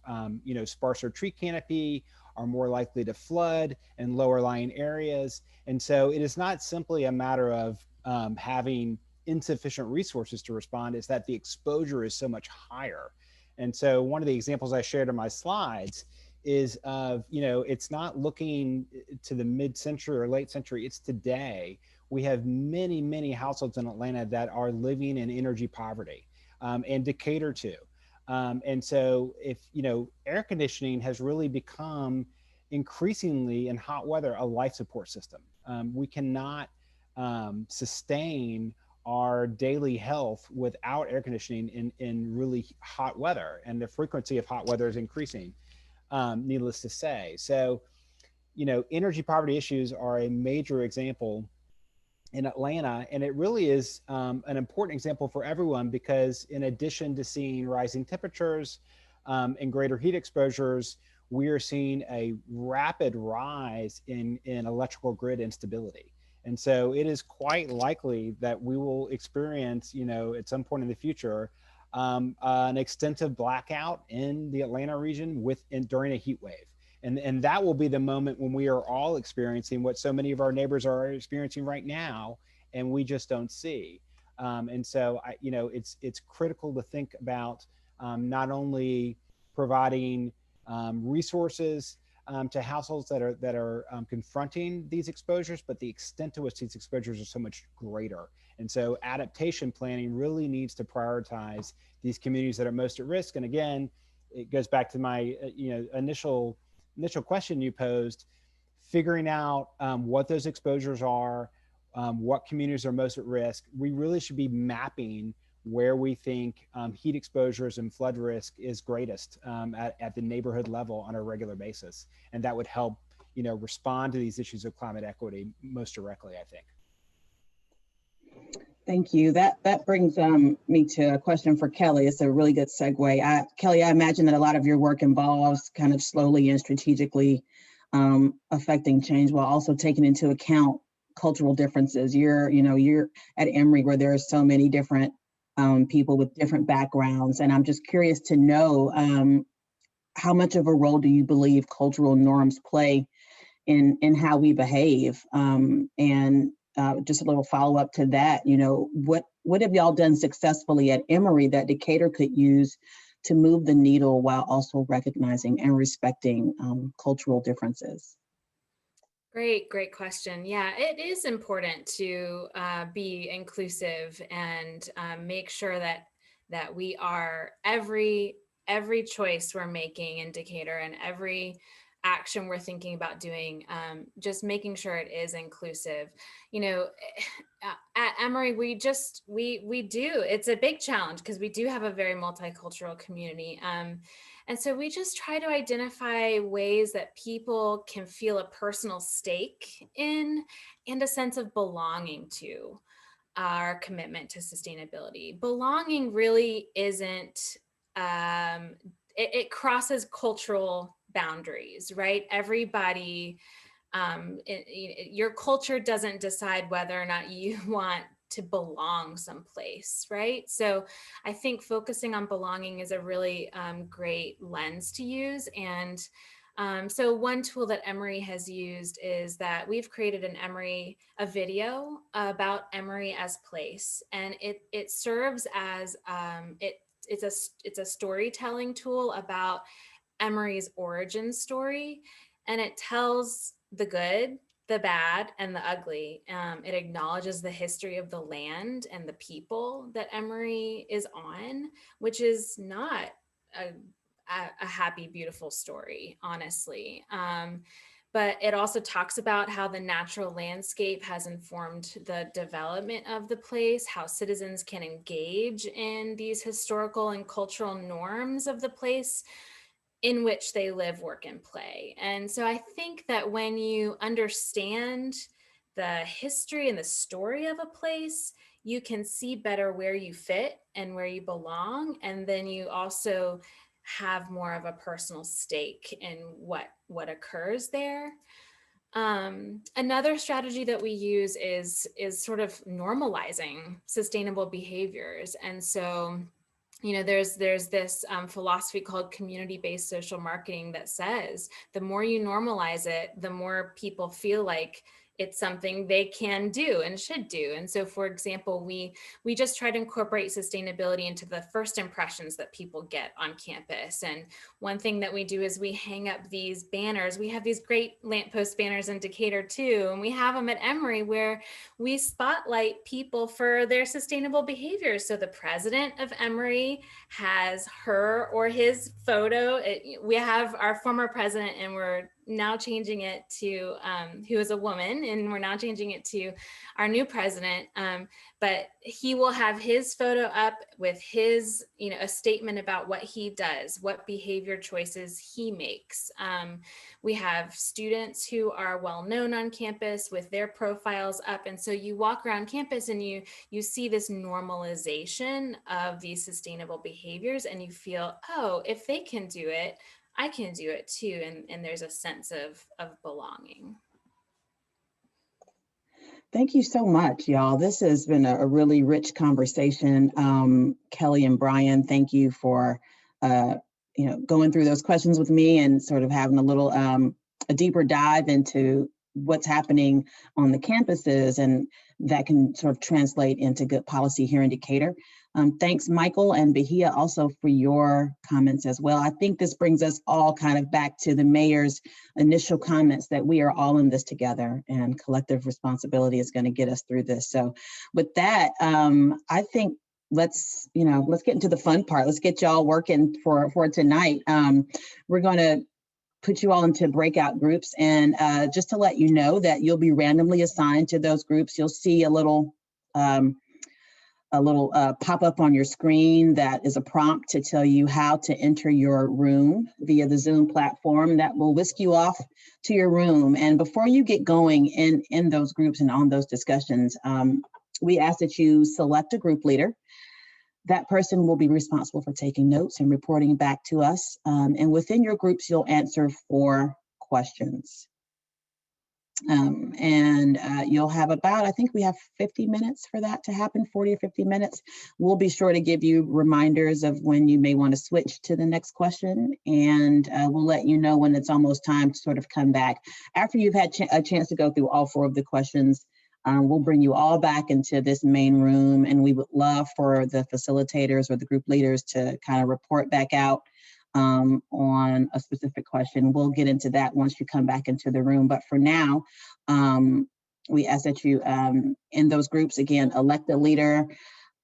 sparser tree canopy, are more likely to flood in lower lying areas. And so it is not simply a matter of having insufficient resources to respond, it's that the exposure is so much higher. And so one of the examples I shared in my slides is of, it's not looking to the mid-century or late century, it's today. We have many, many households in Atlanta that are living in energy poverty, and Decatur too. And so if, air conditioning has really become increasingly in hot weather a life support system. We cannot sustain our daily health without air conditioning in really hot weather, and the frequency of hot weather is increasing, needless to say. So, energy poverty issues are a major example in Atlanta, and it really is an important example for everyone, because in addition to seeing rising temperatures and greater heat exposures, we are seeing a rapid rise in electrical grid instability. And so it is quite likely that we will experience, at some point in the future, an extensive blackout in the Atlanta region during a heat wave. And that will be the moment when we are all experiencing what so many of our neighbors are experiencing right now, and we just don't see. And so, it's critical to think about not only providing resources to households that are confronting these exposures, but the extent to which these exposures are so much greater. And so adaptation planning really needs to prioritize these communities that are most at risk. And again, it goes back to my initial question you posed, figuring out what those exposures are, what communities are most at risk. We really should be mapping where we think heat exposures and flood risk is greatest at the neighborhood level on a regular basis. And that would help, respond to these issues of climate equity most directly, I think. Thank you. That brings me to a question for Kelly. It's a really good segue. Kelly, I imagine that a lot of your work involves kind of slowly and strategically affecting change while also taking into account cultural differences. You're at Emory, where there are so many different people with different backgrounds. And I'm just curious to know how much of a role do you believe cultural norms play in how we behave? And just a little follow up to that, what have y'all done successfully at Emory that Decatur could use to move the needle while also recognizing and respecting cultural differences? Great question. Yeah, it is important to be inclusive and make sure that we are every choice we're making in Decatur and every action we're thinking about doing, just making sure it is inclusive. At Emory, we do. It's a big challenge because we do have a very multicultural community. And so we just try to identify ways that people can feel a personal stake in and a sense of belonging to our commitment to sustainability. Belonging really isn't, it crosses cultural boundaries, right? Everybody, your culture doesn't decide whether or not you want to belong someplace, right? So I think focusing on belonging is a really great lens to use. And so one tool that Emory has used is that we've created a video about Emory as place, and it serves as it's a storytelling tool about Emory's origin story, and it tells the good, the bad, and the ugly. It acknowledges the history of the land and the people that Emory is on, which is not a happy, beautiful story, honestly. But it also talks about how the natural landscape has informed the development of the place, how citizens can engage in these historical and cultural norms of the place in which they live, work, and play. And so I think that when you understand the history and the story of a place, you can see better where you fit and where you belong. And then you also have more of a personal stake in what occurs there. Another strategy that we use is sort of normalizing sustainable behaviors. And so there's this philosophy called community-based social marketing that says the more you normalize it, the more people feel like it's something they can do and should do. And so, for example, we just try to incorporate sustainability into the first impressions that people get on campus. And one thing that we do is we hang up these banners. We have these great lamppost banners in Decatur too, and we have them at Emory where we spotlight people for their sustainable behaviors. So the president of Emory has her or his photo. We have our former president, and we're now changing it to, who is a woman, and we're now changing it to our new president. But he will have his photo up with his, a statement about what he does, what behavior choices he makes. We have students who are well known on campus with their profiles up. And so you walk around campus and you see this normalization of these sustainable behaviors, and you feel, oh, if they can do it, I can do it too. And there's a sense of belonging. Thank you so much, y'all. This has been a really rich conversation. Kelly and Brian, thank you for going through those questions with me and sort of having a deeper dive into what's happening on the campuses, and that can sort of translate into good policy here in Decatur. Thanks, Michael and Bahia, also for your comments as well. I think this brings us all kind of back to the mayor's initial comments that we are all in this together, and collective responsibility is going to get us through this. So with that, I think let's get into the fun part. Let's get y'all working for tonight. We're going to put you all into breakout groups, and just to let you know that you'll be randomly assigned to those groups. You'll see a little pop-up on your screen that is a prompt to tell you how to enter your room via the Zoom platform. That will whisk you off to your room. And before you get going in those groups and on those discussions, we ask that you select a group leader. That person will be responsible for taking notes and reporting back to us. And within your groups, you'll answer 4 questions. You'll have about, I think we have 50 minutes for that to happen, 40 or 50 minutes. We'll be sure to give you reminders of when you may want to switch to the next question. And we'll let you know when it's almost time to sort of come back. After you've had a chance to go through all 4 of the questions, we'll bring you all back into this main room, and we would love for the facilitators or the group leaders to kind of report back out on a specific question. We'll get into that once you come back into the room. But for now, we ask that you, in those groups, again, elect a leader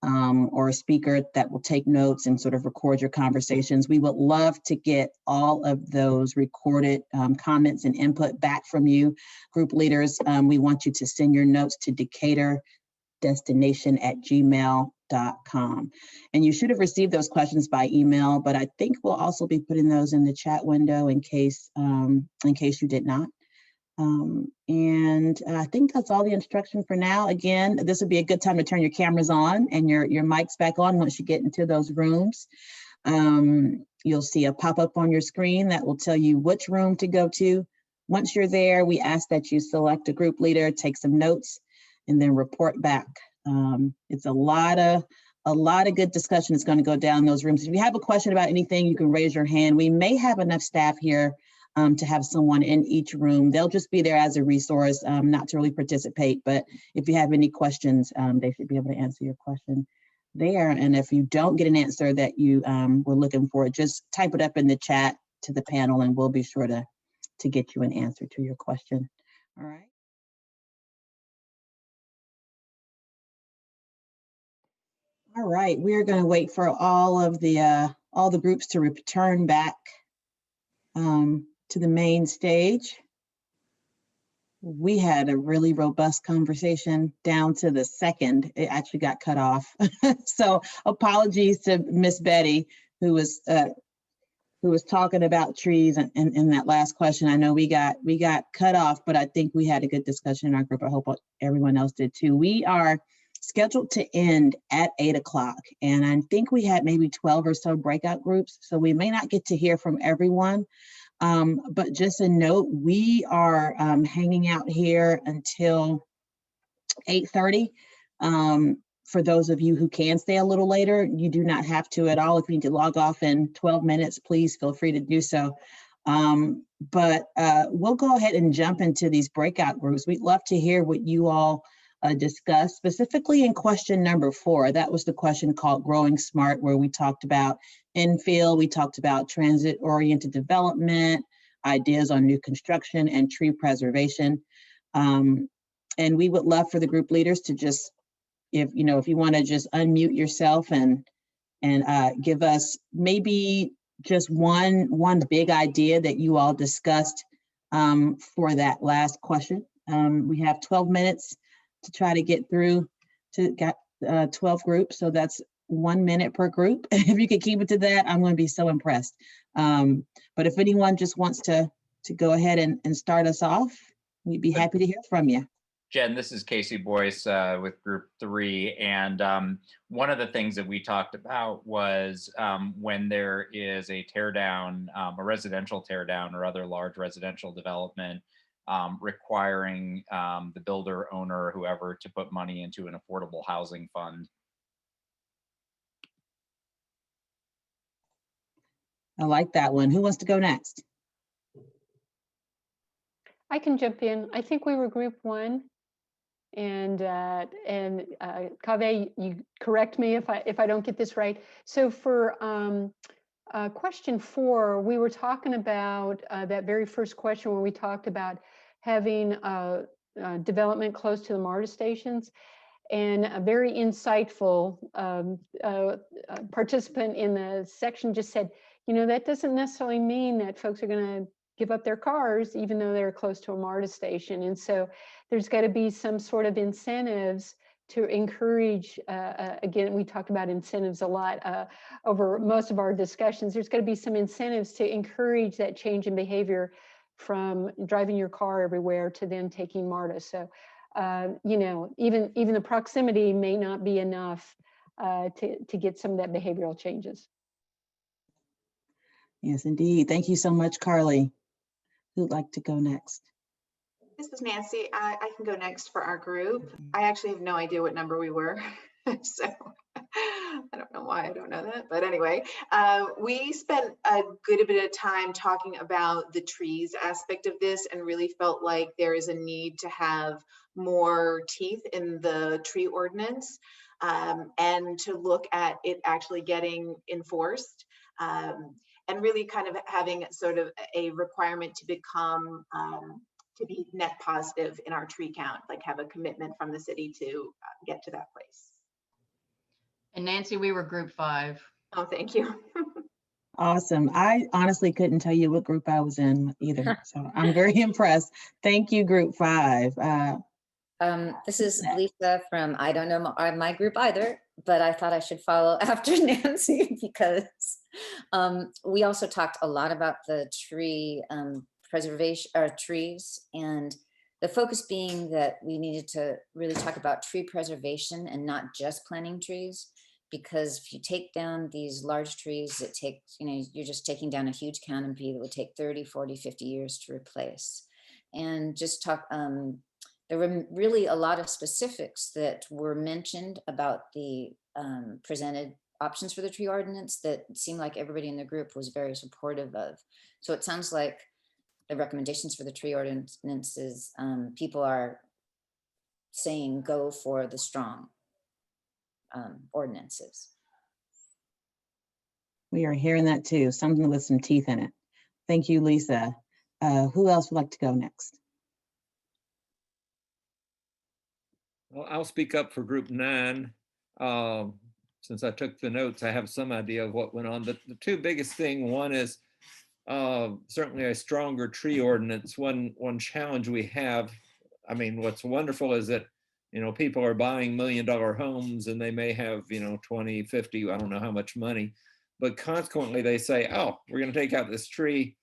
or a speaker that will take notes and sort of record your conversations. We would love to get all of those recorded comments and input back from you, group leaders. We want you to send your notes to decaturdestination@gmail.com. And you should have received those questions by email, but I think we'll also be putting those in the chat window in case you did not. And I think that's all the instruction for now. Again, this would be a good time to turn your cameras on and your mics back on once you get into those rooms. You'll see a pop-up on your screen that will tell you which room to go to. Once you're there, we ask that you select a group leader, take some notes, and then report back. It's a lot of good discussion that's going to go down those rooms. If you have a question about anything, you can raise your hand. We may have enough staff here to have someone in each room. They'll just be there as a resource, not to really participate, but if you have any questions, they should be able to answer your question there. And if you don't get an answer that you were looking for, just type it up in the chat to the panel, and we'll be sure to get you an answer to your question. All right. All right, we are going to wait for all the groups to return back to the main stage. We had a really robust conversation down to the second. It actually got cut off. So apologies to Miss Betty, who was talking about trees in that last question. I know we got cut off, but I think we had a good discussion in our group. I hope everyone else did too. We are scheduled to end at 8 o'clock, and I think we had maybe 12 or so breakout groups, so we may not get to hear from everyone. But just a note, we are hanging out here until 8:30. For those of you who can stay a little later, you do not have to at all. If you need to log off in 12 minutes, please feel free to do so. But we'll go ahead and jump into these breakout groups. We'd love to hear what you all discussed, specifically in question number 4. That was the question called Growing Smart, where we talked about infill, we talked about transit-oriented development, ideas on new construction, and tree preservation. And we would love for the group leaders to just, if you want to just unmute yourself and give us maybe just one big idea that you all discussed for that last question. We have 12 minutes to try to get through to 12 groups, so that's 1 minute per group. If you could keep it to that, I'm going to be so impressed. But if anyone just wants to go ahead and start us off, we'd be happy to hear from you. Jen, this is Casey Boyce with Group 3. And one of the things that we talked about was when there is a teardown, a residential teardown or other large residential development, requiring the builder, owner, whoever to put money into an affordable housing fund. I like that one. Who wants to go next? I can jump in. I think we were group 1. And Kaveh, you correct me if I don't get this right. So for question 4, we were talking about that very first question where we talked about having development close to the MARTA stations. And a very insightful participant in the section just said, you know, that doesn't necessarily mean that folks are going to give up their cars, even though they're close to a MARTA station. And so there's got to be some sort of incentives to encourage, again, we talked about incentives a lot over most of our discussions. There's got to be some incentives to encourage that change in behavior from driving your car everywhere to then taking MARTA. So, you know, even the proximity may not be enough to get some of that behavioral changes. Yes, indeed. Thank you so much, Carly. Who'd like to go next? This is Nancy. I can go next for our group. I actually have no idea what number we were. So I don't know why I don't know that. But anyway, we spent a good bit of time talking about the trees aspect of this and really felt like there is a need to have more teeth in the tree ordinance and to look at it actually getting enforced. And really kind of having sort of a requirement to become to be net positive in our tree count, like have a commitment from the city to get to that place. And Nancy, we were group 5. Oh, thank you. Awesome. I honestly couldn't tell you what group I was in either. So I'm very impressed. Thank you, group 5. This is Lisa from, I don't know my group either, but I thought I should follow after Nancy because we also talked a lot about the tree preservation, trees, and the focus being that we needed to really talk about tree preservation and not just planting trees, because if you take down these large trees, it takes, you know, you're just taking down a huge canopy that would take 30, 40, 50 years to replace. And just talk, there were really a lot of specifics that were mentioned about the presented options for the tree ordinance that seemed like everybody in the group was very supportive of. So it sounds like the recommendations for the tree ordinances, people are saying go for the strong ordinances. We are hearing that too, something with some teeth in it. Thank you, Lisa. Who else would like to go next? Well, I'll speak up for group 9. Since I took the notes, I have some idea of what went on. The two biggest thing, one is certainly a stronger tree ordinance. One challenge we have, I mean, what's wonderful is that, you know, people are buying $1 million homes and they may have, you know, 20, 50, I don't know how much money, but consequently they say, oh, we're going to take out this tree.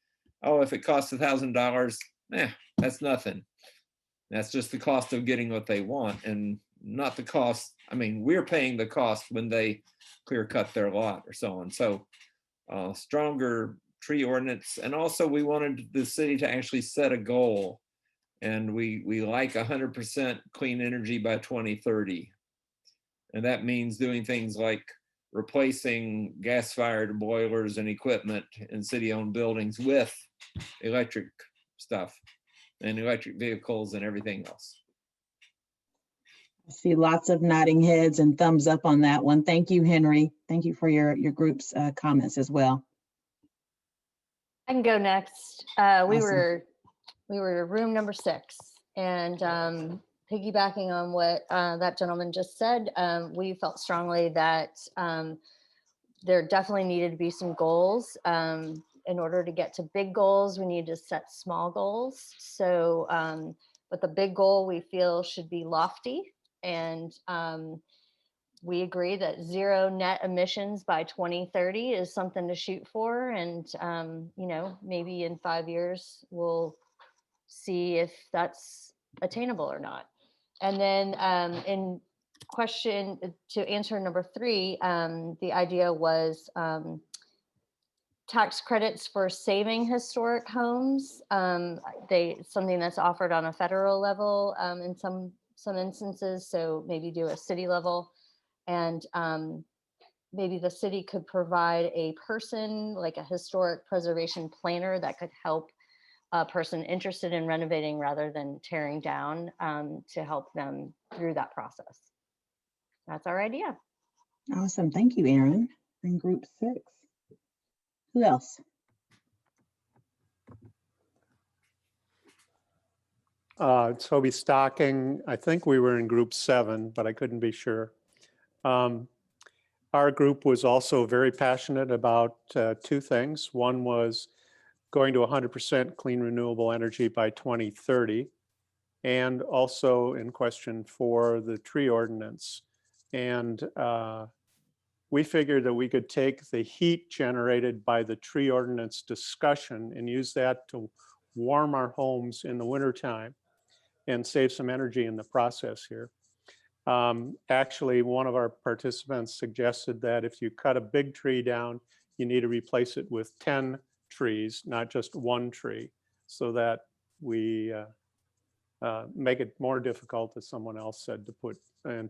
Oh, if it costs $1,000, that's nothing. That's just the cost of getting what they want and not the cost. I mean, we're paying the cost when they clear cut their lot or so on. So stronger tree ordinance. And also we wanted the city to actually set a goal. And we like 100% clean energy by 2030. And that means doing things like replacing gas-fired boilers and equipment in city-owned buildings with electric stuff and electric vehicles and everything else. I see lots of nodding heads and thumbs up on that one. Thank you, Henry. Thank you for your group's comments as well. I can go next. Awesome. We were room number 6, and piggybacking on what that gentleman just said, we felt strongly that there definitely needed to be some goals. In order to get to big goals, we need to set small goals. So, but the big goal we feel should be lofty, and we agree that 0 net emissions by 2030 is something to shoot for. And, you know, maybe in 5 years, we'll see if that's attainable or not. And then in question to answer number 3, the idea was tax credits for saving historic homes. Something that's offered on a federal level in some instances. So maybe do a city level, and maybe the city could provide a person like a historic preservation planner that could help a person interested in renovating rather than tearing down to help them through that process. That's our idea. Awesome. Thank you, Erin. In group 6. Who else? Toby Stocking. I think we were in group 7, but I couldn't be sure. Our group was also very passionate about 2 things. One was going to 100% clean renewable energy by 2030, and also in question for the tree ordinance. And we figured that we could take the heat generated by the tree ordinance discussion and use that to warm our homes in the wintertime and save some energy in the process here. Actually, one of our participants suggested that if you cut a big tree down, you need to replace it with 10 trees, not just 1 tree, so that we make it more difficult, as someone else said, to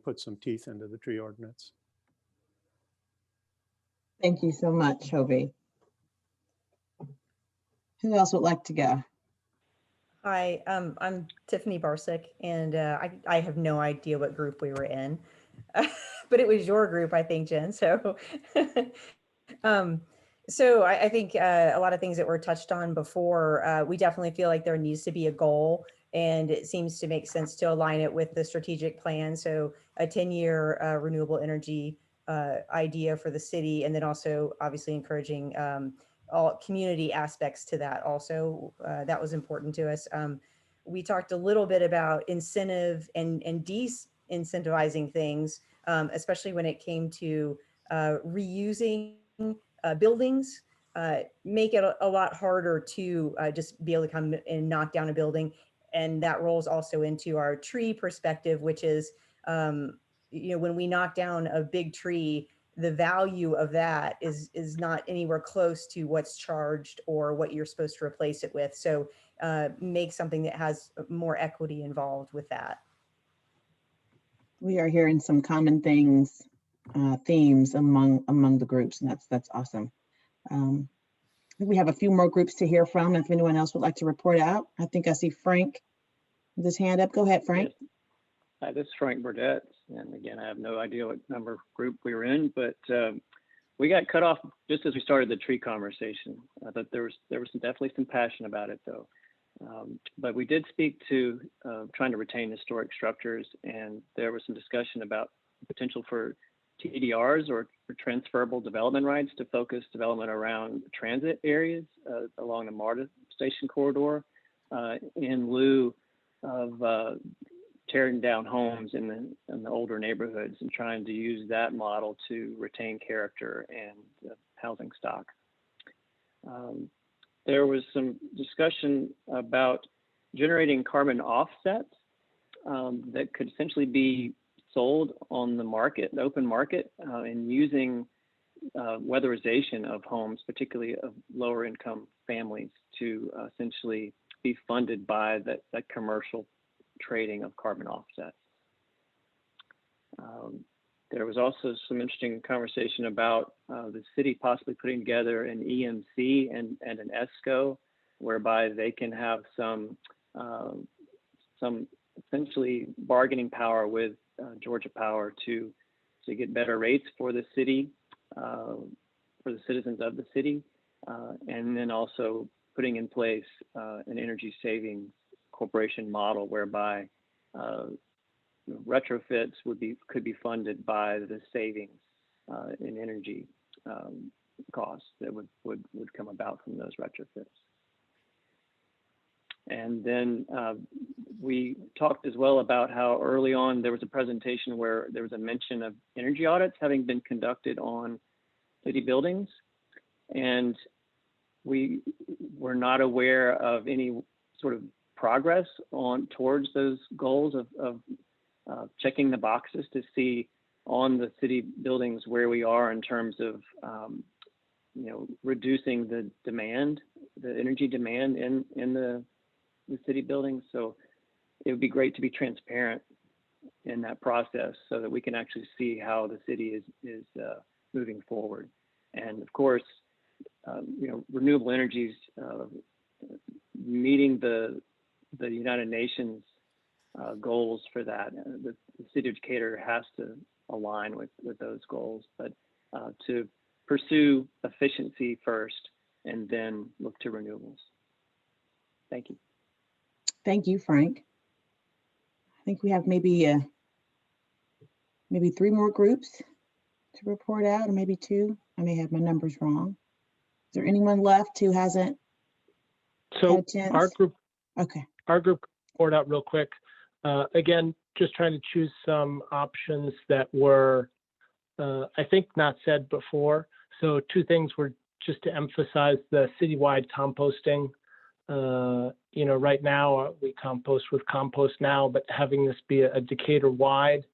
put some teeth into the tree ordinance. Thank you so much, Toby. Who else would like to go? Hi, I'm Tiffany Barsick, and I have no idea what group we were in, but it was your group, I think, Jen. So, I think a lot of things that were touched on before, we definitely feel like there needs to be a goal, and it seems to make sense to align it with the strategic plan. So a 10-year renewable energy idea for the city, and then also obviously encouraging all community aspects to that also. That was important to us. We talked a little bit about incentive and de-incentivizing things, especially when it came to reusing buildings, make it a lot harder to just be able to come and knock down a building. And that rolls also into our tree perspective, which is, when we knock down a big tree, the value of that is not anywhere close to what's charged or what you're supposed to replace it with. So make something that has more equity involved with that. We are hearing some common things, themes among the groups, and that's awesome. I think we have a few more groups to hear from. If anyone else would like to report out, I think I see Frank with his hand up. Go ahead, Frank. Yes. Hi, this is Frank Burdett, and again, I have no idea what number group we were in, but we got cut off just as we started the tree conversation. I thought there was definitely some passion about it, though. But we did speak to trying to retain historic structures, and there was some discussion about potential for TDRs or for transferable development rights to focus development around transit areas along the MARTA station corridor in lieu of tearing down homes in the older neighborhoods and trying to use that model to retain character and housing stock. There was some discussion about generating carbon offsets that could essentially be sold on the market, the open market, and using weatherization of homes, particularly of lower income families, to essentially be funded by that commercial trading of carbon offsets. There was also some interesting conversation about the city possibly putting together an EMC and an ESCO, whereby they can have some essentially bargaining power with Georgia Power to get better rates for the city, for the citizens of the city, and then also putting in place an energy savings corporation model whereby retrofits could be funded by the savings in energy costs that would come about from those retrofits. And then we talked as well about how early on there was a presentation where there was a mention of energy audits having been conducted on city buildings, and we were not aware of any sort of progress towards those goals of checking the boxes to see on the city buildings where we are in terms of reducing the demand, the energy demand in the city buildings. So it would be great to be transparent in that process so that we can actually see how the city is moving forward. And of course, renewable energies, meeting the United Nations goals for that. The city of Decatur has to align with those goals, but to pursue efficiency first and then look to renewables. Thank you. Thank you, Frank. I think we have maybe 3 more groups to report out, or maybe 2. I may have my numbers wrong. Is there anyone left who hasn't had a chance? Our group can report out real quick. Again, just trying to choose some options that were, I think, not said before. So 2 things were just to emphasize the citywide composting. Right now we compost with Compost Now, but having this be a Decatur-wide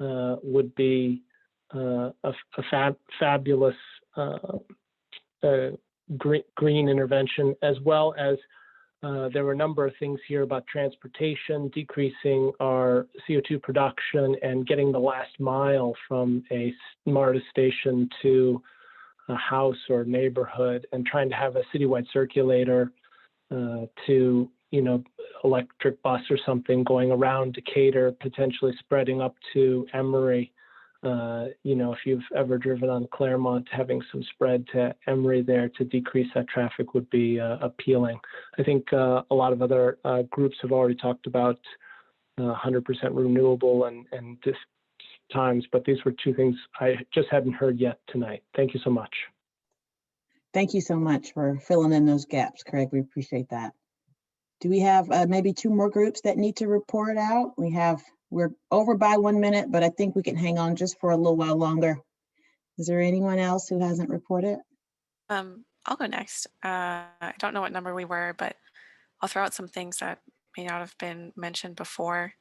would be a fabulous green intervention, as well as there were a number of things here about transportation, decreasing our CO2 production, and getting the last mile from a MARTA station to a house or neighborhood, and trying to have a citywide circulator to, electric bus or something going around Decatur, potentially spreading up to Emory. If you've ever driven on Claremont, having some spread to Emory there to decrease that traffic would be appealing. I think a lot of other groups have already talked about 100% renewable and this times, but these were 2 things I just hadn't heard yet tonight. Thank you so much. Thank you so much for filling in those gaps, Craig. We appreciate that. Do we have maybe 2 more groups that need to report out? We're over by 1 minute, but I think we can hang on just for a little while longer. Is there anyone else who hasn't reported? I'll go next. I don't know what number we were, but I'll throw out some things that may not have been mentioned before.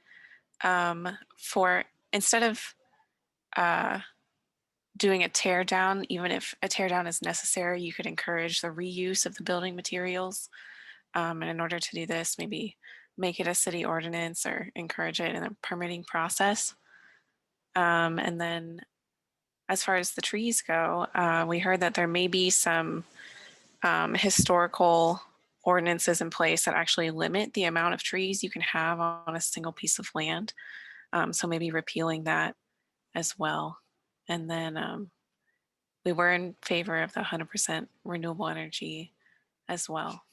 Instead of doing a tear down, even if a tear down is necessary, you could encourage the reuse of the building materials. And in order to do this, maybe make it a city ordinance or encourage it in a permitting process. And then as far as the trees go, we heard that there may be some historical ordinances in place that actually limit the amount of trees you can have on a single piece of land. So maybe repealing that as well. And then we were in favor of the 100% renewable energy as well.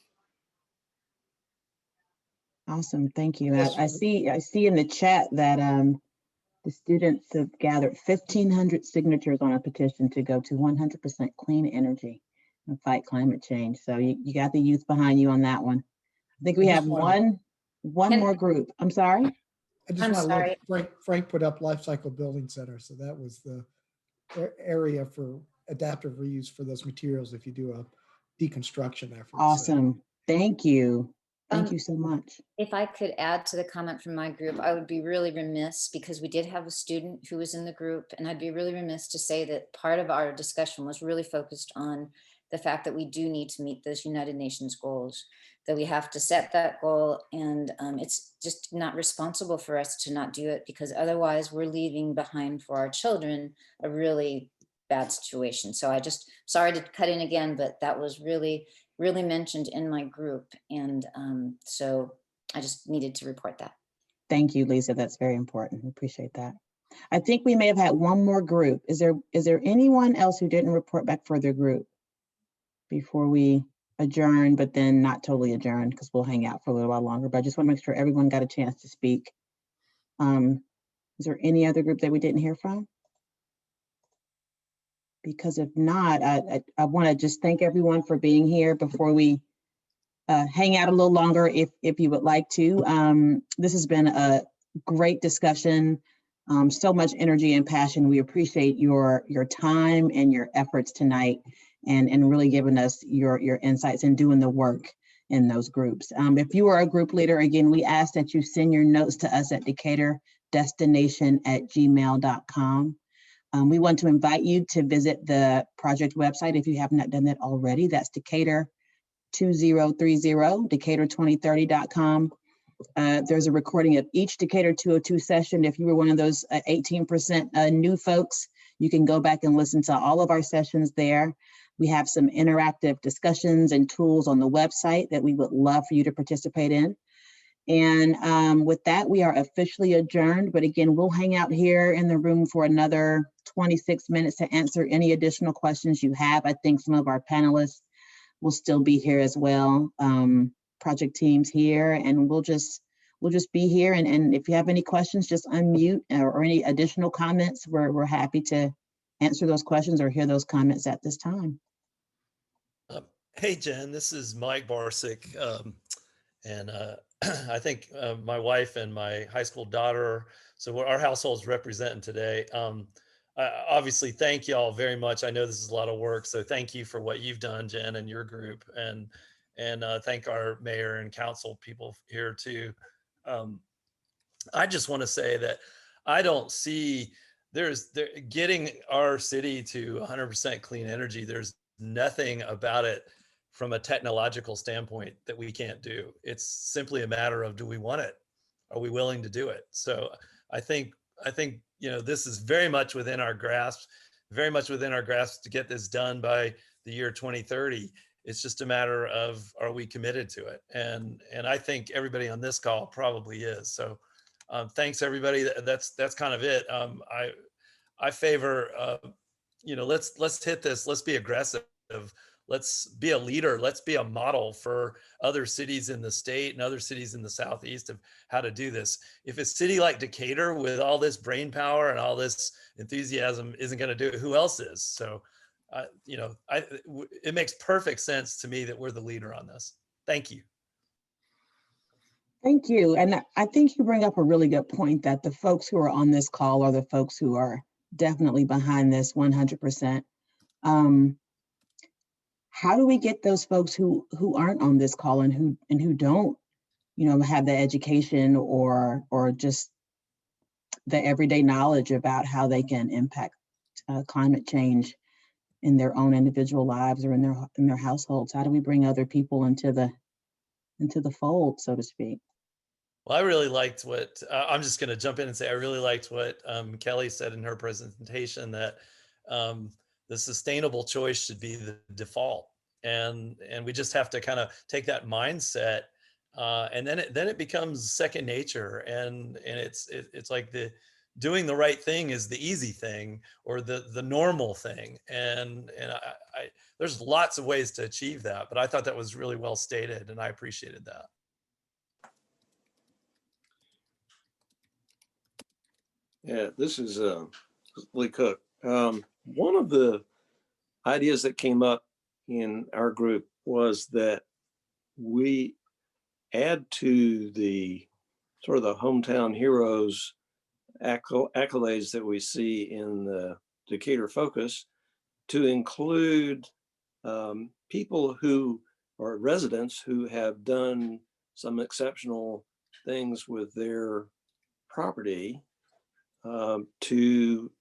Awesome, thank you. I see in the chat that the students have gathered 1,500 signatures on a petition to go to 100% clean energy and fight climate change. So you got the youth behind you on that one. I think we have one more group. I'm sorry. I just want to look, Frank put up Life Cycle Building Center. So that was the area for adaptive reuse for those materials if you do a deconstruction effort. Awesome. So. Thank you. Thank you so much. If I could add to the comment from my group, I would be really remiss, because we did have a student who was in the group, and I'd be really remiss to say that part of our discussion was really focused on the fact that we do need to meet those United Nations goals, that we have to set that goal, and it's just not responsible for us to not do it, because otherwise we're leaving behind for our children a really bad situation. So I just, sorry to cut in again, but that was really mentioned in my group. And so I just needed to report that. Thank you, Lisa. That's very important. We appreciate that. I think we may have had one more group. Is there anyone else who didn't report back for their group before we adjourn, but then not totally adjourn, because we'll hang out for a little while longer, but I just want to make sure everyone got a chance to speak. Is there any other group that we didn't hear from? Because if not, I want to just thank everyone for being here before we hang out a little longer if you would like to. This has been a great discussion, so much energy and passion. We appreciate your time and your efforts tonight, and really giving us your insights and doing the work in those groups. If you are a group leader, again, we ask that you send your notes to us at DecaturDestination@gmail.com. We want to invite you to visit the project website if you have not done that already. That's Decatur 2030, Decatur2030.com. There's a recording of each Decatur 202 session. If you were one of those 18% new folks, you can go back and listen to all of our sessions there. We have some interactive discussions and tools on the website that we would love for you to participate in. And with that, we are officially adjourned. But again, we'll hang out here in the room for another 26 minutes to answer any additional questions you have. I think some of our panelists will still be here as well. Project teams here, and we'll just be here. And if you have any questions, just unmute, or any additional comments. We're happy to answer those questions or hear those comments at this time. Hey, Jen, this is Mike Barsick. And I think my wife and my high school daughter, so our household's representing today. Obviously, thank you all very much. I know this is a lot of work, so thank you for what you've done, Jen, and your group. And thank our mayor and council people here too. I just want to say that I don't see getting our city to 100% clean energy. There's nothing about it from a technological standpoint that we can't do. It's simply a matter of, do we want it? Are we willing to do it? So I think this is very much within our grasp, to get this done by the year 2030. It's just a matter of, are we committed to it? And I think everybody on this call probably is. So thanks everybody. That's kind of it. I favor, let's hit this. Let's be aggressive. Let's be a leader. Let's be a model for other cities in the state and other cities in the Southeast of how to do this. If a city like Decatur with all this brain power and all this enthusiasm isn't going to do it, who else is? So, it makes perfect sense to me that we're the leader on this. Thank you. Thank you. And I think you bring up a really good point that the folks who are on this call are the folks who are definitely behind this 100%. How do we get those folks who aren't on this call and who don't, have the education or just the everyday knowledge about how they can impact climate change in their own individual lives or in their households? How do we bring other people into the fold, so to speak? Well, I really liked what I'm just going to jump in and say I really liked what Kelly said in her presentation, that the sustainable choice should be the default, and we just have to kind of take that mindset, and then it becomes second nature, and it's like doing the right thing is the easy thing or the normal thing, and I there's lots of ways to achieve that, but I thought that was really well stated, and I appreciated that. Yeah, this is Lee Cook. One of the ideas that came up in our group was that we add to the sort of the hometown heroes accolades that we see in the Decatur Focus to include people who are residents who have done some exceptional things with their property to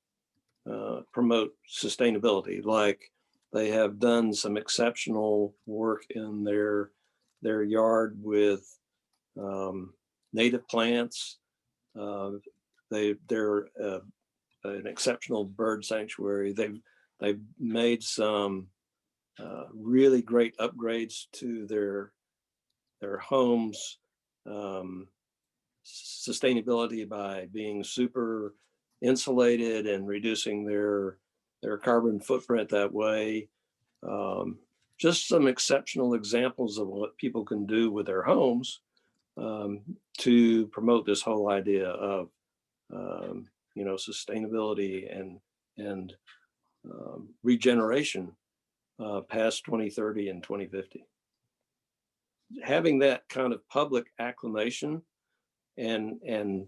promote sustainability. Like they have done some exceptional work in their yard with native plants. They're an exceptional bird sanctuary. They've made some really great upgrades to their homes. Sustainability by being super insulated and reducing their carbon footprint that way. Just some exceptional examples of what people can do with their homes to promote this whole idea of sustainability and regeneration past 2030 and 2050. Having that kind of public acclamation and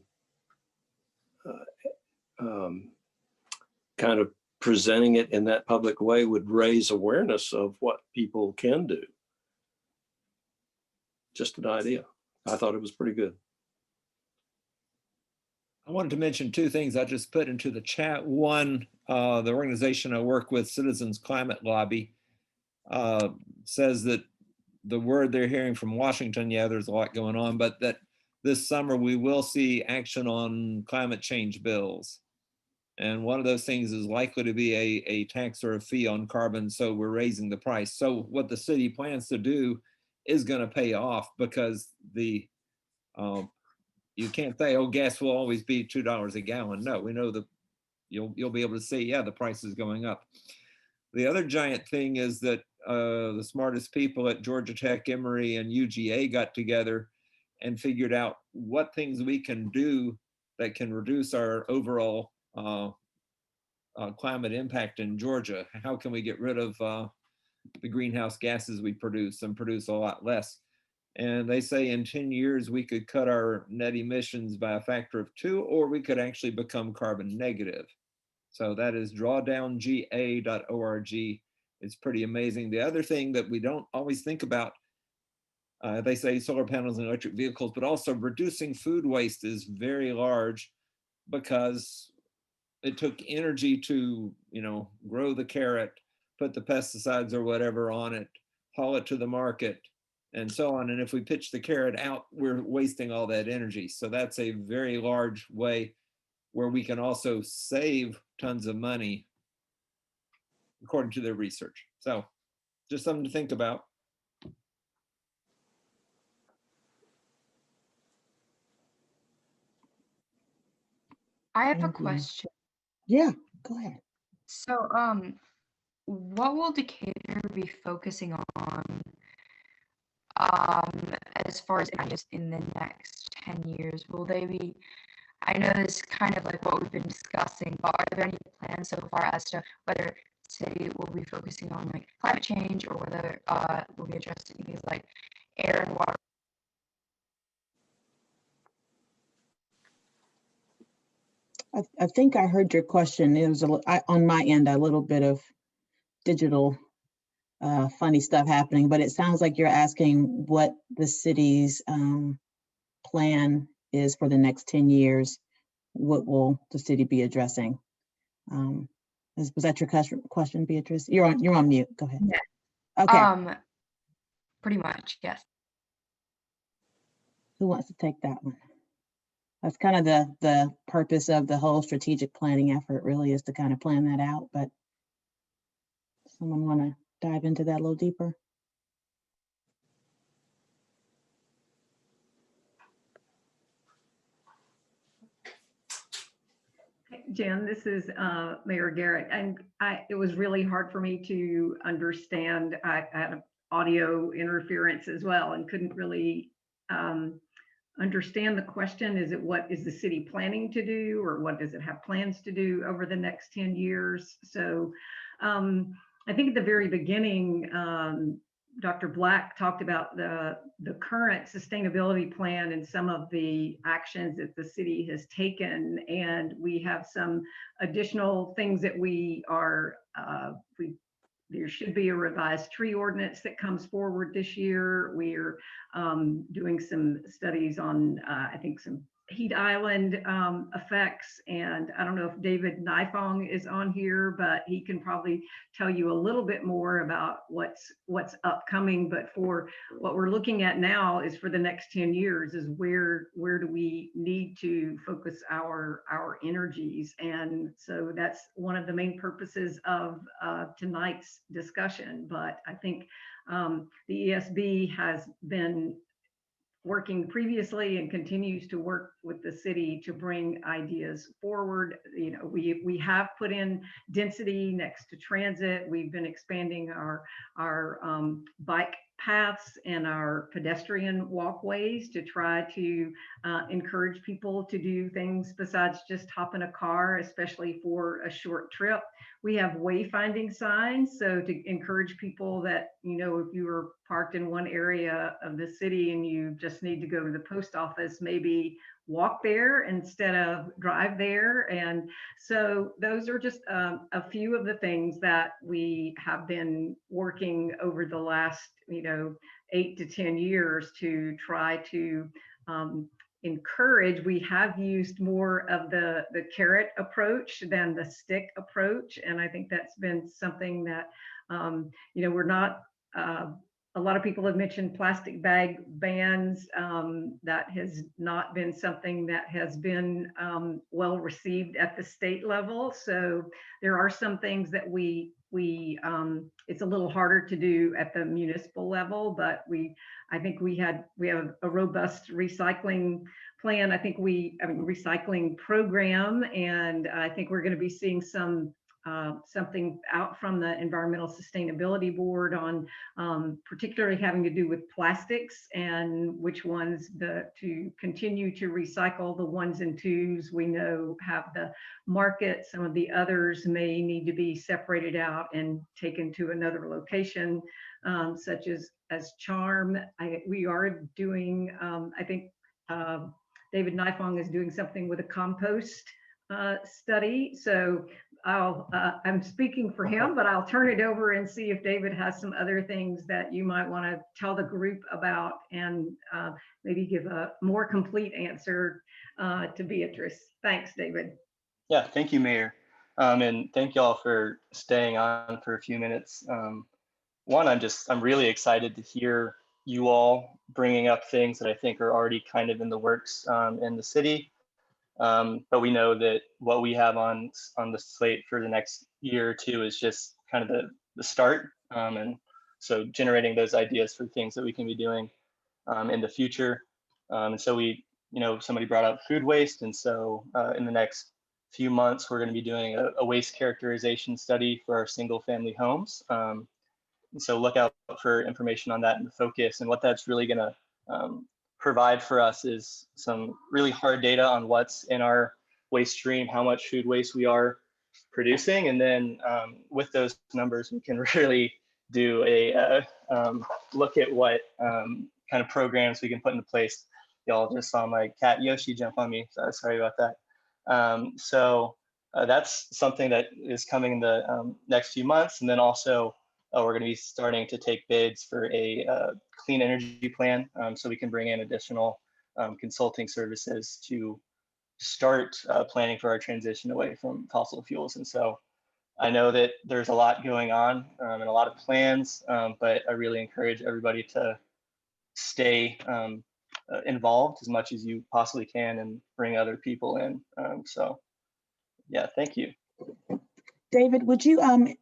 kind of presenting it in that public way would raise awareness of what people can do. Just an idea. I thought it was pretty good. I wanted to mention two things I just put into the chat. One, the organization I work with, Citizens Climate Lobby, says that the word they're hearing from Washington, yeah, there's a lot going on, but that this summer we will see action on climate change bills. And one of those things is likely to be a tax or a fee on carbon, so we're raising the price. So what the city plans to do is going to pay off, because the you can't say, oh, gas will always be $2 a gallon. No, we know that you'll be able to say, yeah, the price is going up. The other giant thing is that the smartest people at Georgia Tech, Emory, and UGA got together and figured out what things we can do that can reduce our overall climate impact in Georgia. How can we get rid of the greenhouse gases we produce and produce a lot less? And they say in 10 years, we could cut our net emissions by a factor of 2, or we could actually become carbon negative. So that is drawdowngA.org. It's pretty amazing. The other thing that we don't always think about, they say solar panels and electric vehicles, but also reducing food waste is very large, because it took energy to, grow the carrot, put the pesticides or whatever on it, haul it to the market, and so on. And if we pitch the carrot out, we're wasting all that energy. So that's a very large way where we can also save tons of money, according to their research. So just something to think about. I have a Thank you. question. Yeah, go ahead. So, what will Decatur be focusing on, as far as just in the next 10 years? Will they be, I know this is kind of like what we've been discussing, but are there any plans so far as to whether city will be focusing on like climate change, or whether we'll be addressing things like air and water? I think I heard your question. It was on my end, a little bit of digital funny stuff happening, but it sounds like you're asking what the city's plan is for the next 10 years. What will the city be addressing? Was that your question, Beatrice? You're on mute. Go ahead. Yeah. Okay. Pretty much, yes. Who wants to take that one? That's kind of the purpose of the whole strategic planning effort, really, is to kind of plan that out. But someone want to dive into that a little deeper? Jen, this is Mayor Garrett, and it was really hard for me to understand. I had audio interference as well and couldn't really understand the question. Is it what is the city planning to do, or what does it have plans to do over the next 10 years? So I think at the very beginning, Dr. Black talked about the current sustainability plan and some of the actions that the city has taken. And we have some additional things that we are, there should be a revised tree ordinance that comes forward this year. We're doing some studies on, I think, some heat island effects. And I don't know if David Nifong is on here, but he can probably tell you a little bit more about what's upcoming. But for what we're looking at now is for the next 10 years is where do we need to focus our energies. And so that's one of the main purposes of tonight's discussion. But I think the ESB has been working previously and continues to work with the city to bring ideas forward. We have put in density next to transit. We've been expanding our bike paths and our pedestrian walkways to try to encourage people to do things besides just hop in a car, especially for a short trip. We have wayfinding signs, so to encourage people that, if you were parked in one area of the city and you just need to go to the post office, maybe walk there instead of drive there. And so those are just a few of the things that we have been working over the last 8 to 10 years to try to encourage, we have used more of the carrot approach than the stick approach. And I think that's been something that, you know, we're not, a lot of people have mentioned plastic bag bans. That has not been something that has been well received at the state level. So there are some things that it's a little harder to do at the municipal level, but I think we have a robust recycling plan. Recycling program, and I think we're going to be seeing something out from the Environmental Sustainability Board on particularly having to do with plastics and which ones to continue to recycle. The ones and twos we know have the market. Some of the others may need to be separated out and taken to another location, such as charm. We are doing, I think David Nifong is doing something with a compost study. So I'm speaking for him, but I'll turn it over and see if David has some other things that you might want to tell the group about, and maybe give a more complete answer to Beatrice. Thanks, David. Yeah, thank you, Mayor. And thank you all for staying on for a few minutes. One, I'm really excited to hear you all bringing up things that I think are already kind of in the works in the city. But we know that what we have on the slate for the next year or two is just kind of the start. And so generating those ideas for things that we can be doing in the future. And so somebody brought up food waste. And so in the next few months, we're going to be doing a waste characterization study for our single family homes. And so look out for information on that in the focus. And what that's really going to provide for us is some really hard data on what's in our waste stream, how much food waste we are producing. And then with those numbers, we can really do a look at what kind of programs we can put into place. Y'all just saw my cat Yoshi jump on me, so sorry about that. So that's something that is coming in the next few months. And then also we're going to be starting to take bids for a clean energy plan, so we can bring in additional consulting services to start planning for our transition away from fossil fuels. And so I know that there's a lot going on and a lot of plans, but I really encourage everybody to stay involved as much as you possibly can and bring other people in. So yeah, thank you. David, would you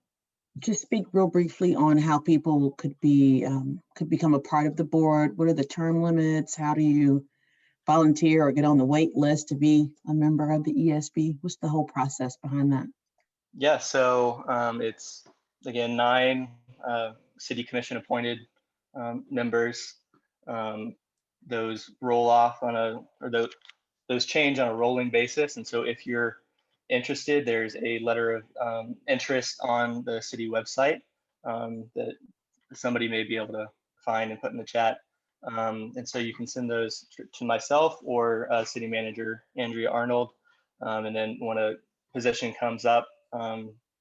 just speak real briefly on how people could become a part of the board? What are the term limits? How do you volunteer or get on the wait list to be a member of the ESB? What's the whole process behind that? Yeah, so it's again 9 city commission appointed members. Those roll off those change on a rolling basis. And so if you're interested, there's a letter of interest on the city website that somebody may be able to find and put in the chat. And so you can send those to myself or city manager Andrea Arnold. And then when a position comes up,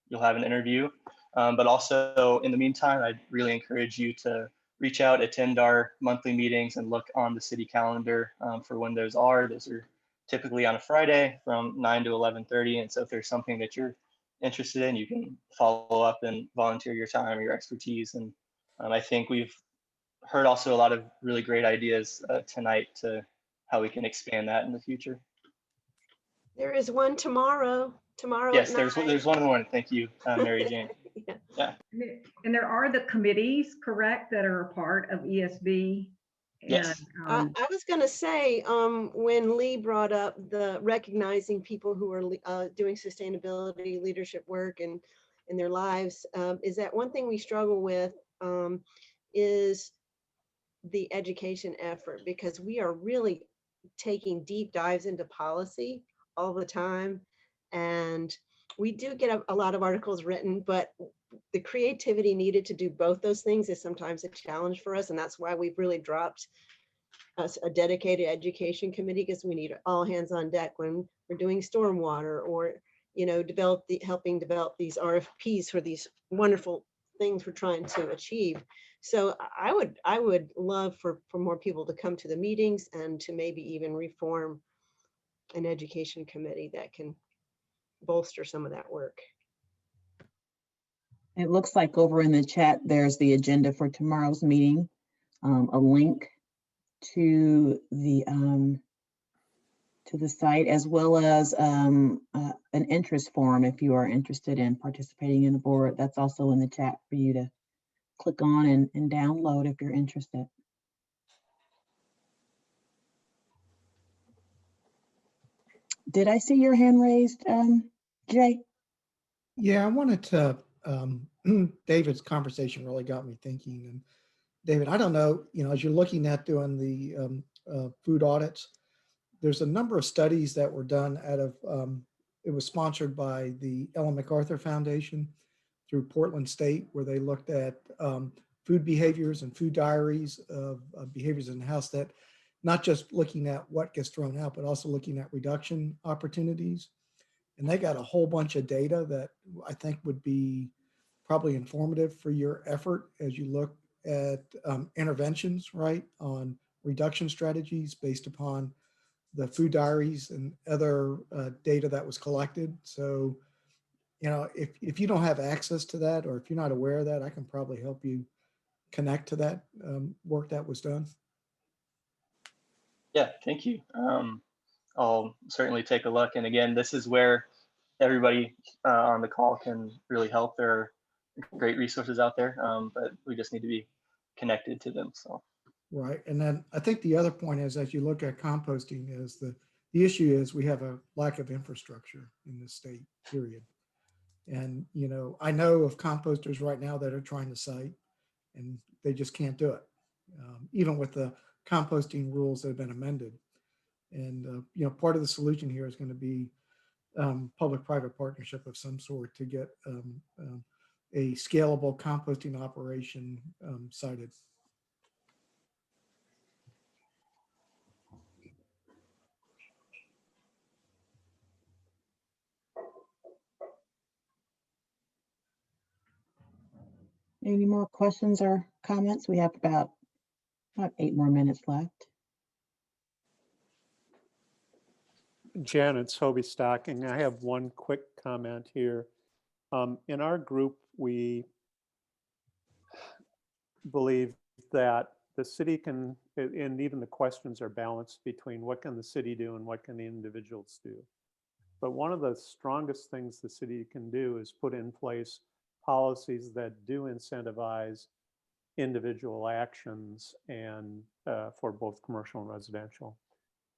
you'll have an interview. But also in the meantime, I'd really encourage you to reach out, attend our monthly meetings, and look on the city calendar for when those are. Those are typically on a Friday from 9 to 11:30. And so if there's something that you're interested in, you can follow up and volunteer your time or your expertise. And I think we've heard also a lot of really great ideas tonight to how we can expand that in the future. There is one tomorrow. Yes, there's one in the morning. Thank you, Mary Jane. Yeah. And there are the committees, correct, that are a part of ESB. Yes. I was going to say, when Lee brought up the recognizing people who are doing sustainability leadership work and in their lives, is that one thing we struggle with is the education effort, because we are really taking deep dives into policy all the time. And we do get a lot of articles written, but the creativity needed to do both those things is sometimes a challenge for us. And that's why we've really dropped a dedicated education committee, because we need all hands on deck when we're doing stormwater or, helping develop these RFPs for these wonderful things we're trying to achieve. So I would love for more people to come to the meetings and to maybe even reform an education committee that can bolster some of that work. It looks like over in the chat, there's the agenda for tomorrow's meeting, a link to the site, as well as an interest form if you are interested in participating in the board. That's also in the chat for you to click on and download if you're interested. Did I see your hand raised, Jay? Yeah, I wanted to, David's conversation really got me thinking. And David, I don't know, as you're looking at doing the food audits, there's a number of studies that were done out of, it was sponsored by the Ellen MacArthur Foundation through Portland State, where they looked at food behaviors and food diaries of behaviors in the house, that not just looking at what gets thrown out, but also looking at reduction opportunities. And they got a whole bunch of data that I think would be probably informative for your effort as you look at interventions, right, on reduction strategies based upon the food diaries and other data that was collected. So, if you don't have access to that, or if you're not aware of that, I can probably help you connect to that work that was done. Yeah, thank you. I'll certainly take a look. And again, this is where everybody on the call can really help. There are great resources out there, but we just need to be connected to them. So. Right. And then I think the other point is, as you look at composting, is the issue is we have a lack of infrastructure in this state, period. And, I know of composters right now that are trying to site, and they just can't do it, even with the composting rules that have been amended. And, part of the solution here is going to be public-private partnership of some sort to get a scalable composting operation cited. Any more questions or comments? We have about 8 more minutes left. Jan, it's Hobie Stocking. I have one quick comment here. In our group, we believe that the city can, and even the questions are balanced between what can the city do and what can the individuals do. But one of the strongest things the city can do is put in place policies that do incentivize individual actions, and for both commercial and residential.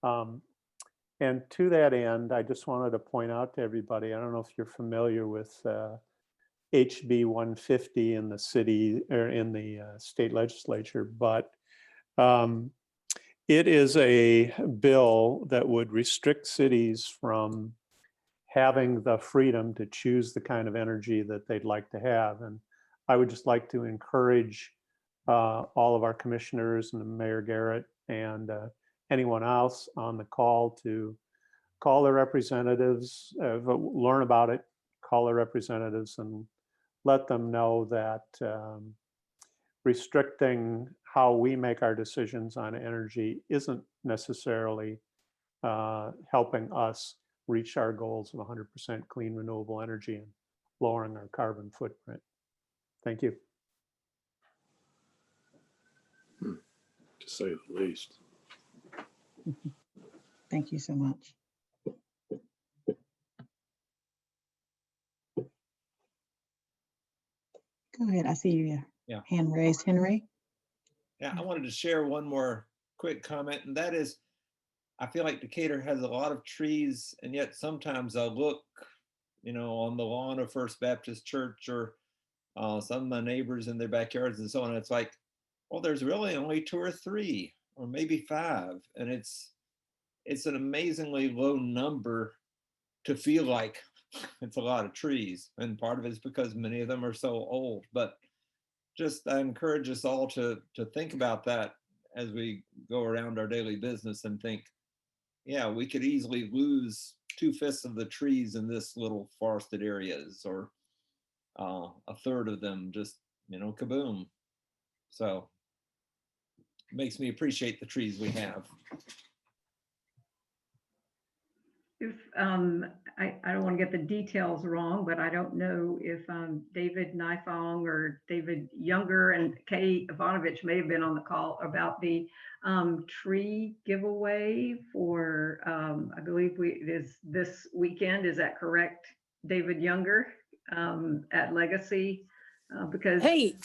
And to that end, I just wanted to point out to everybody, I don't know if you're familiar with HB 150 in the city or in the state legislature, but it is a bill that would restrict cities from having the freedom to choose the kind of energy that they'd like to have. And I would just like to encourage all of our commissioners and Mayor Garrett and anyone else on the call to call their representatives, learn about it, call their representatives and let them know that restricting how we make our decisions on energy isn't necessarily helping us reach our goals of 100% clean renewable energy and lowering our carbon footprint. Thank you. To say the least. Thank you so much. Go ahead. I see you. Yeah. Hand raised, Henry. Yeah, I wanted to share one more quick comment, and that is, I feel like Decatur has a lot of trees, and yet sometimes I look, on the lawn of First Baptist Church or some of my neighbors in their backyards and so on. It's like, well, there's really only 2 or 3 or maybe 5. And it's an amazingly low number to feel like it's a lot of trees. And part of it is because many of them are so old. But just I encourage us all to think about that as we go around our daily business and think, yeah, we could easily lose 2/5 of the trees in this little forested areas, or a third of them just, kaboom. So makes me appreciate the trees we have. If I don't want to get the details wrong, but I don't know if David Nifong or David Younger and Kay Ivanovich may have been on the call about the tree giveaway for, I believe it is this weekend. Is that correct, David Younger, at Legacy? Because Hey,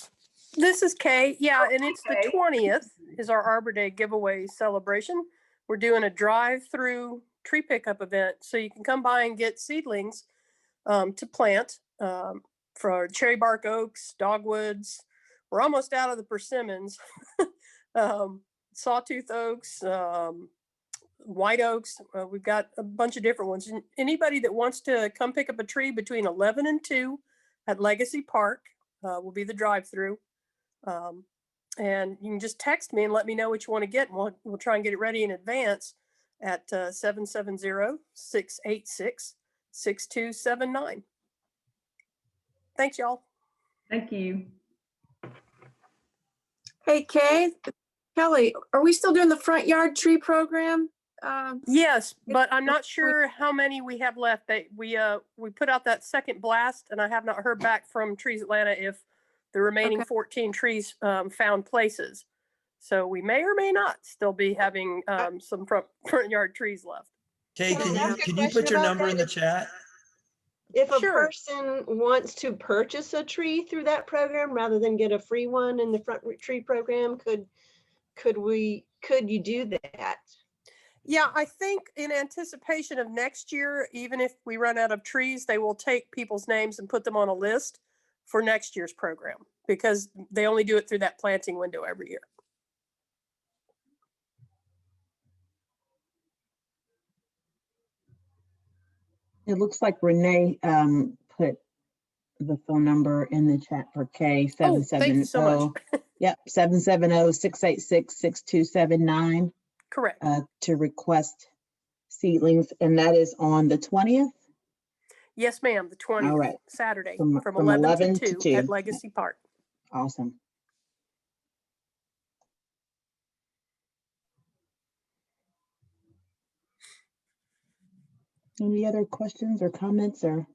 this is Kay. Yeah, and it's the 20th is our Arbor Day giveaway celebration. We're doing a drive-through tree pickup event, so you can come by and get seedlings to plant for cherry bark oaks, dogwoods. We're almost out of the persimmons, sawtooth oaks, white oaks. We've got a bunch of different ones. And anybody that wants to come pick up a tree between 11 and 2 at Legacy Park will be the drive-through. And you can just text me and let me know what you want to get, and we'll try and get it ready in advance at 770-686-6279. Thanks, y'all. Thank you. Hey, Kay, Kelly, are we still doing the front yard tree program? Yes, but I'm not sure how many we have left. We put out that second blast, and I have not heard back from Trees Atlanta if the remaining 14 trees found places. So we may or may not still be having some front yard trees left. Kay, can you put your number in the chat? If a person wants to purchase a tree through that program rather than get a free one in the front tree program, could you do that? Yeah, I think in anticipation of next year, even if we run out of trees, they will take people's names and put them on a list for next year's program, because they only do it through that planting window every year. It looks like Renee put the phone number in the chat for Kay. Oh, thank you so much. Yep, 770-686-6279. Correct. To request seedlings, and that is on the 20th? Yes, ma'am, the 20th, All right. Saturday, From 11 to 2 at Legacy Park. Awesome. Any other questions or comments or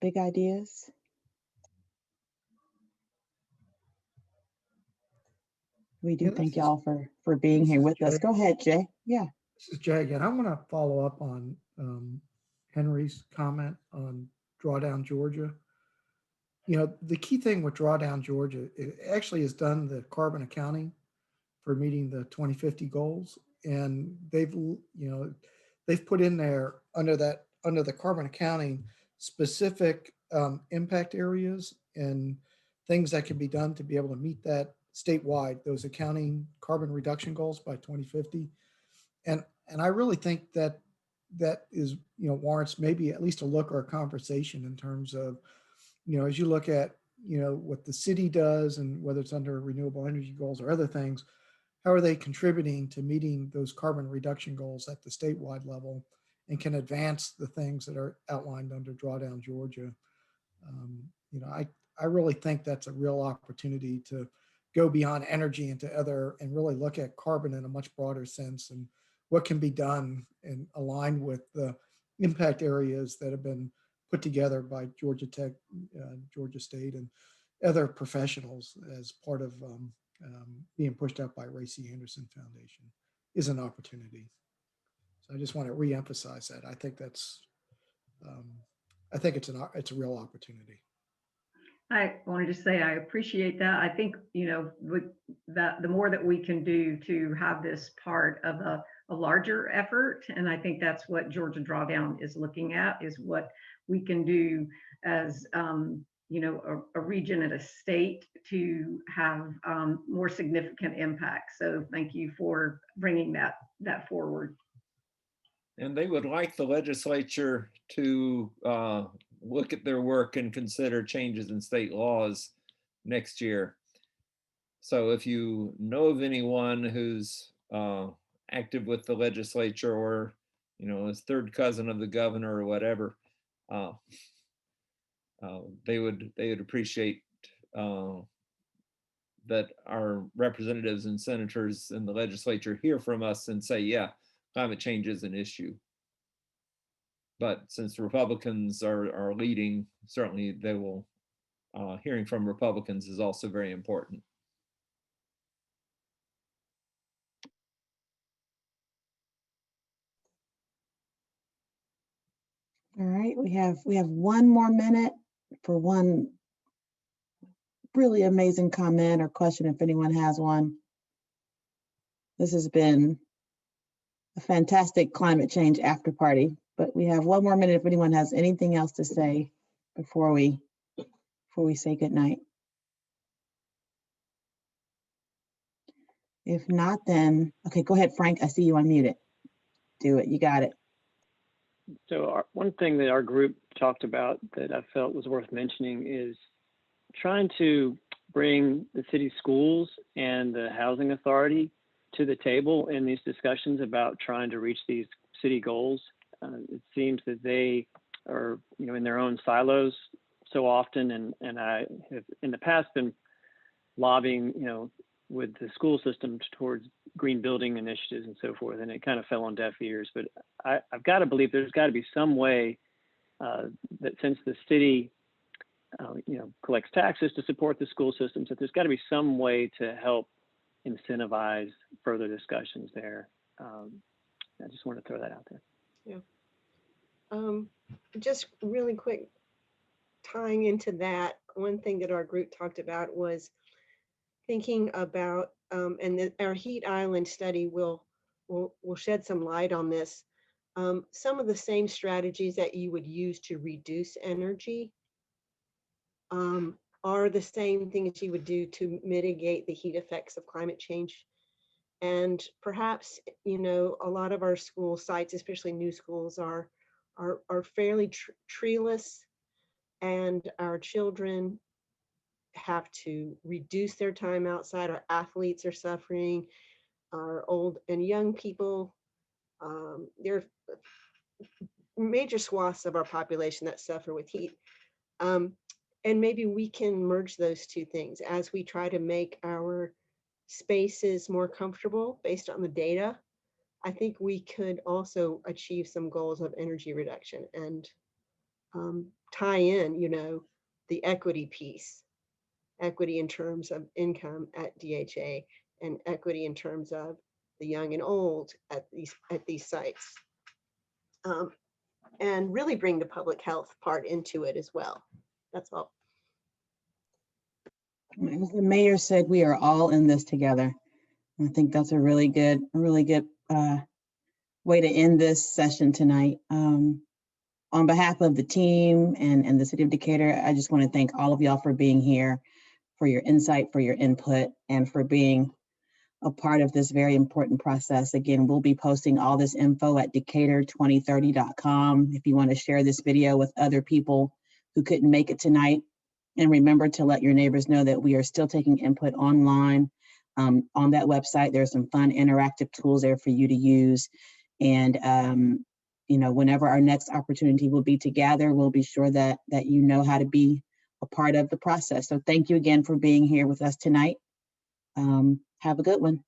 big ideas? We do thank y'all for being here with us. Go ahead, Jay. Yeah. This is Jay again. I want to follow up on Henry's comment on Drawdown Georgia. You know, the key thing with Drawdown Georgia, it actually has done the carbon accounting for meeting the 2050 goals. And they've put in there under the carbon accounting specific impact areas and things that can be done to be able to meet that statewide, those accounting carbon reduction goals by 2050. And I really think that is, warrants maybe at least a look or a conversation in terms of, as you look at, what the city does and whether it's under renewable energy goals or other things, how are they contributing to meeting those carbon reduction goals at the statewide level and can advance the things that are outlined under Drawdown Georgia? I really think that's a real opportunity to go beyond energy into and really look at carbon in a much broader sense and what can be done and align with the impact areas that have been put together by Georgia Tech, Georgia State, and other professionals as part of being pushed out by Ray C. Anderson Foundation is an opportunity. So I just want to reemphasize that. I think it's a real opportunity. I wanted to say I appreciate that. I think, with that, the more that we can do to have this part of a larger effort, and I think that's what Georgia Drawdown is looking at, is what we can do as a region and a state to have more significant impact. So thank you for bringing that forward. And they would like the legislature to look at their work and consider changes in state laws next year. So if you know of anyone who's active with the legislature or, is third cousin of the governor or whatever, they would appreciate that our representatives and senators in the legislature hear from us and say, yeah, climate change is an issue. But since Republicans are leading, certainly they will, hearing from Republicans is also very important. All right, we have 1 more minute for one really amazing comment or question if anyone has one. This has been a fantastic climate change after party, but we have 1 more minute if anyone has anything else to say before we say goodnight. If not, then, okay, go ahead, Frank. I see you unmuted. Do it, you got it. So one thing that our group talked about that I felt was worth mentioning is trying to bring the city schools and the housing authority to the table in these discussions about trying to reach these city goals. It seems that they are, in their own silos so often, and I have in the past been lobbying, with the school system towards green building initiatives and so forth, and it kind of fell on deaf ears. But I've got to believe there's got to be some way that since the city, collects taxes to support the school systems, that there's got to be some way to help incentivize further discussions there. I just want to throw that out there. Yeah. Just really quick, tying into that, one thing that our group talked about was thinking about, and our Heat Island study will shed some light on this. Some of the same strategies that you would use to reduce energy are the same things you would do to mitigate the heat effects of climate change. And perhaps, a lot of our school sites, especially new schools, are fairly treeless, and our children have to reduce their time outside. Our athletes are suffering, our old and young people. There are major swaths of our population that suffer with heat. And maybe we can merge those two things as we try to make our spaces more comfortable based on the data. I think we could also achieve some goals of energy reduction and tie in, the equity piece. Equity in terms of income at DHA, and equity in terms of the young and old at these sites, and really bring the public health part into it as well. That's all. As the mayor said, we are all in this together. I think that's a really good way to end this session tonight. On behalf of the team and the city of Decatur, I just want to thank all of y'all for being here, for your insight, for your input, and for being a part of this very important process. Again, we'll be posting all this info at decatur2030.com if you want to share this video with other people who couldn't make it tonight. And remember to let your neighbors know that we are still taking input online. On that website, there's some fun interactive tools there for you to use. And whenever our next opportunity will be to gather, we'll be sure that you know how to be a part of the process. So thank you again for being here with us tonight. Have a good one.